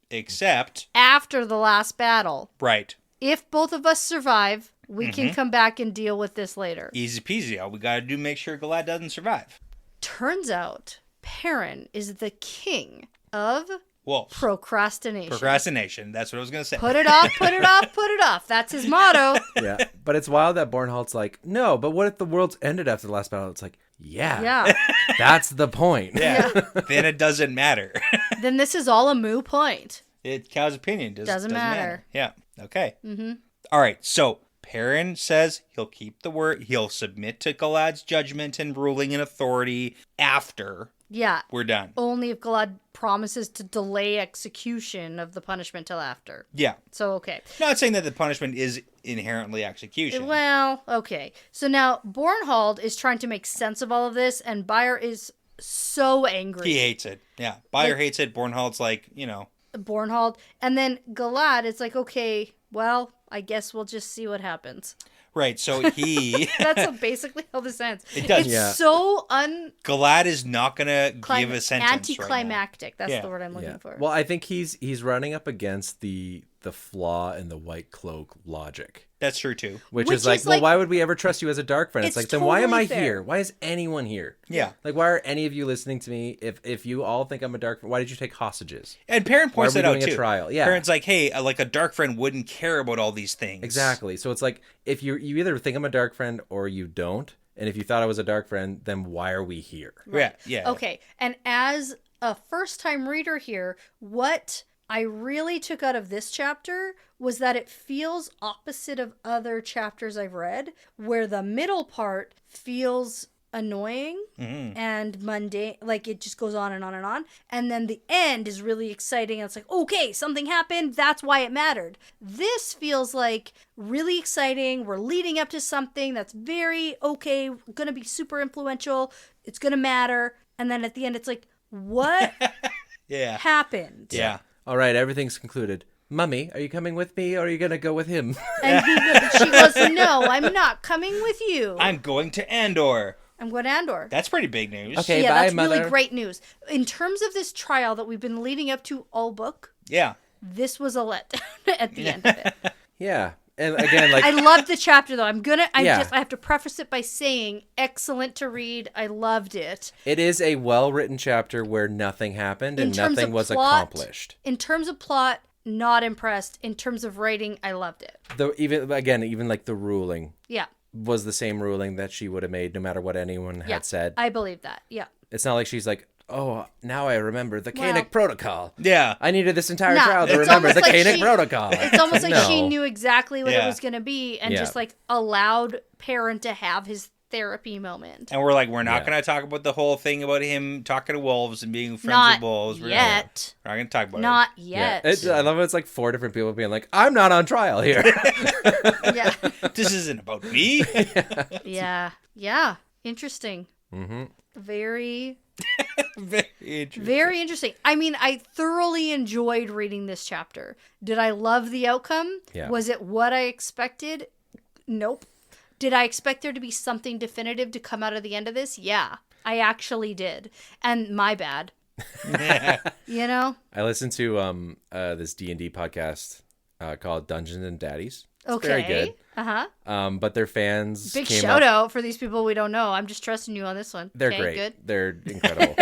Except... after the last battle. Right. If both of us survive, we can come back and deal with this later. Easy peasy. All we got to do make sure Galad doesn't survive. Turns out, Perrin is the king of... wolves. Procrastination. That's what I was going to say. Put it off, put it off, put it off. That's his motto. Yeah. But it's wild that Bornhald's like, no, but what if the world's ended after the last battle? It's like, yeah. That's the point. Yeah. Then it doesn't matter. Then this is all a moot point. Cow's opinion doesn't matter. Yeah. Okay. Mm-hmm. All right. So Perrin says he'll keep the word. He'll submit to Galad's judgment and ruling and authority after... yeah. we're done. Only if Galad promises to delay execution of the punishment till after. Yeah. So, okay. Not saying that the punishment is inherently execution. Well, okay. So now Bornhald is trying to make sense of all of this, and Bayer is so angry. He hates it. Yeah. Bayer hates it. Bornhald's like, Bornhald. And then Galad is like, okay, well, I guess we'll just see what happens. Right, so he... That's basically how this ends. It does. It's so Galad is not going to give a sentence anticlimactic. Right now. That's the word I'm looking for. Well, I think he's running up against the flaw in the White Cloak logic. That's true, too. Which is like, well, why would we ever trust you as a dark friend? It's like, then why am I here? Why is anyone here? Yeah. Like, why are any of you listening to me? If you all think I'm a dark friend, why did you take hostages? And Perrin points that out, too. A trial? Yeah. Perrin's like, hey, like a dark friend wouldn't care about all these things. Exactly. So it's like, if you either think I'm a dark friend or you don't, and if you thought I was a dark friend, then why are we here? Right. Yeah. Okay. And as a first-time reader here, what I really took out of this chapter was that it feels opposite of other chapters I've read, where the middle part feels annoying and mundane, like it just goes on and on and on, and then the end is really exciting and it's like, okay, something happened, that's why it mattered. This feels like really exciting, we're leading up to something that's very gonna be super influential, it's gonna matter, and then at the end it's like, what happened? Yeah. All right, everything's concluded. Mummy, are you coming with me or are you going to go with him? And she goes, no, I'm not coming with you. I'm going to Andor. I'm going to Andor. That's pretty big news. Okay, yeah, bye, that's mother. really great news. In terms of this trial that we've been leading up to all book, this was a letdown at the end of it. Yeah. And again, like I loved the chapter though. I have to preface it by saying excellent to read. I loved it. It is a well-written chapter where nothing happened and nothing was accomplished. In terms of plot, not impressed. In terms of writing, I loved it. Even like the ruling. Yeah. Was the same ruling that she would have made no matter what anyone had said. I believe that. Yeah. It's not like she's like, oh, now I remember the Koenig Protocol. Yeah. I needed this entire trial to remember the Koenig Protocol. It's almost like she knew exactly what it was going to be and just like allowed Perrin to have his therapy moment. And we're like, we're not going to talk about the whole thing about him talking to wolves and being friends with wolves. We're not going to talk about it. Not yet. I love it. It's like 4 different people being like, I'm not on trial here. Yeah. This isn't about me. Yeah. Interesting. Mm-hmm. Very interesting. Very interesting. I mean, I thoroughly enjoyed reading this chapter. Did I love the outcome? Yeah. Was it what I expected? Nope. Did I expect there to be something definitive to come out of the end of this? Yeah, I actually did. And my bad. You know? I listened to this D&D podcast called Dungeons and Daddies. It's okay. very good. Uh-huh. But their fans Big shout out for these people we don't know. I'm just trusting you on this one. They're okay, great. Good. They're incredible.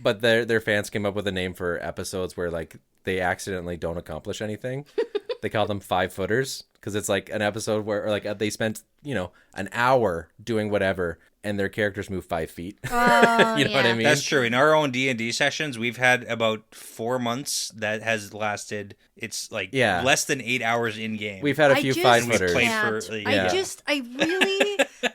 But their fans came up with a name for episodes where like they accidentally don't accomplish anything. They call them 5-footers because it's like an episode where like they spent, an hour doing whatever and their characters move 5 feet. You know what I mean? That's true. In our own D&D sessions, we've had about 4 months that has lasted. It's like less than 8 hours in game. We've had a few 5-footers.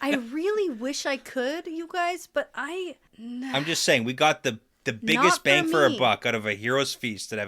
I really wish I could, you guys, but I'm just saying, we got the biggest bang for a buck out of a Hero's Feast that I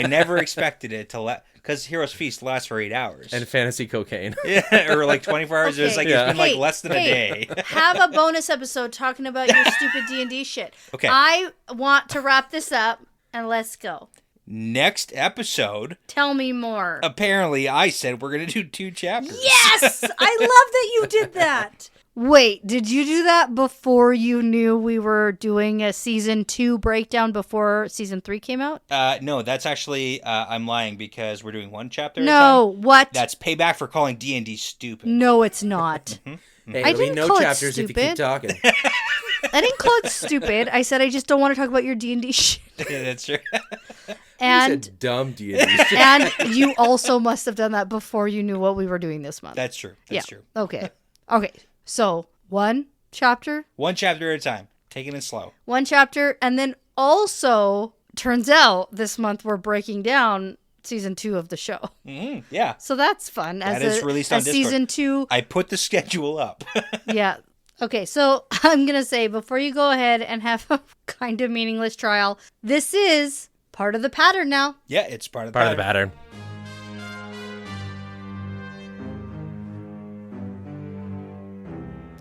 never expected it to because Hero's Feast lasts for 8 hours. And fantasy cocaine. Yeah, or like 24 hours. Okay. It's been like less than a day. Have a bonus episode talking about your stupid D&D shit. Okay. I want to wrap this up and let's go. Next episode. Tell me more. Apparently, I said we're going to do 2 chapters. Yes! I love that you did that. Wait, did you do that before you knew we were doing a season 2 breakdown before season 3 came out? No, that's actually, I'm lying because we're doing 1 chapter at a time. What? That's payback for calling D&D stupid. No, it's not. Hey, I didn't call it stupid. If you keep talking. I didn't call it stupid. I said I just don't want to talk about your D&D shit. Yeah, that's true. And you said dumb D&D shit. And you also must have done that before you knew what we were doing this month. That's true. That's true. Okay. So 1 chapter. 1 chapter at a time. Taking it slow. 1 chapter. And then also, turns out this month we're breaking down season 2 of the show. Mm-hmm. Yeah. So that's fun. That is released on Discord. Season 2. I put the schedule up. Yeah. Okay, so I'm going to say, before you go ahead and have a kind of meaningless trial, this is part of the pattern now. Yeah, it's part of the pattern.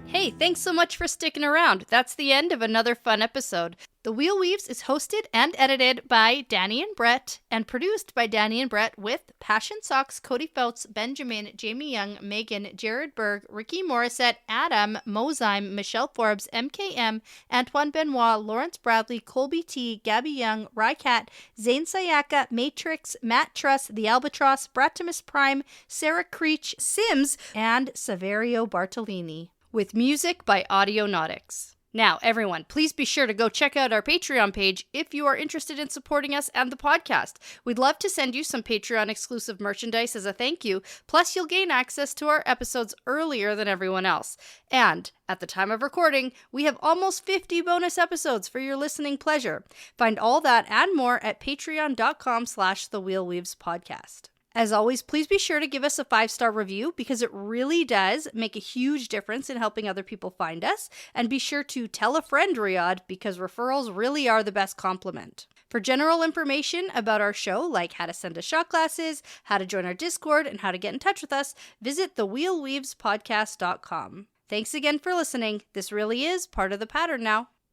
Hey, thanks so much for sticking around. That's the end of another fun episode. The Wheel Weaves is hosted and edited by Dani and Brett and produced by Dani and Brett with Passion Socks, Cody Feltz, Benjamin, Jamie Young, Megan, Jared Berg, Ricky Morissette, Adam, Mozyme, Michelle Forbes, MKM, Antoine Benoit, Lawrence Bradley, Colby T, Gabby Young, Rycat, Zane Sayaka, Matrix, Matt Truss, The Albatross, Bratimus Prime, Sarah Creech, Sims, and Saverio Bartolini. With music by Audionautics. Now, everyone, please be sure to go check out our Patreon page if you are interested in supporting us and the podcast. We'd love to send you some Patreon-exclusive merchandise as a thank you, plus you'll gain access to our episodes earlier than everyone else. And, at the time of recording, we have almost 50 bonus episodes for your listening pleasure. Find all that and more at patreon.com/thewheelweavespodcast. As always, please be sure to give us a 5-star review because it really does make a huge difference in helping other people find us. And be sure to tell a friend, Riyadh, because referrals really are the best compliment. For general information about our show, like how to send us shot glasses, how to join our Discord, and how to get in touch with us, visit thewheelweavespodcast.com. Thanks again for listening. This really is part of the pattern now.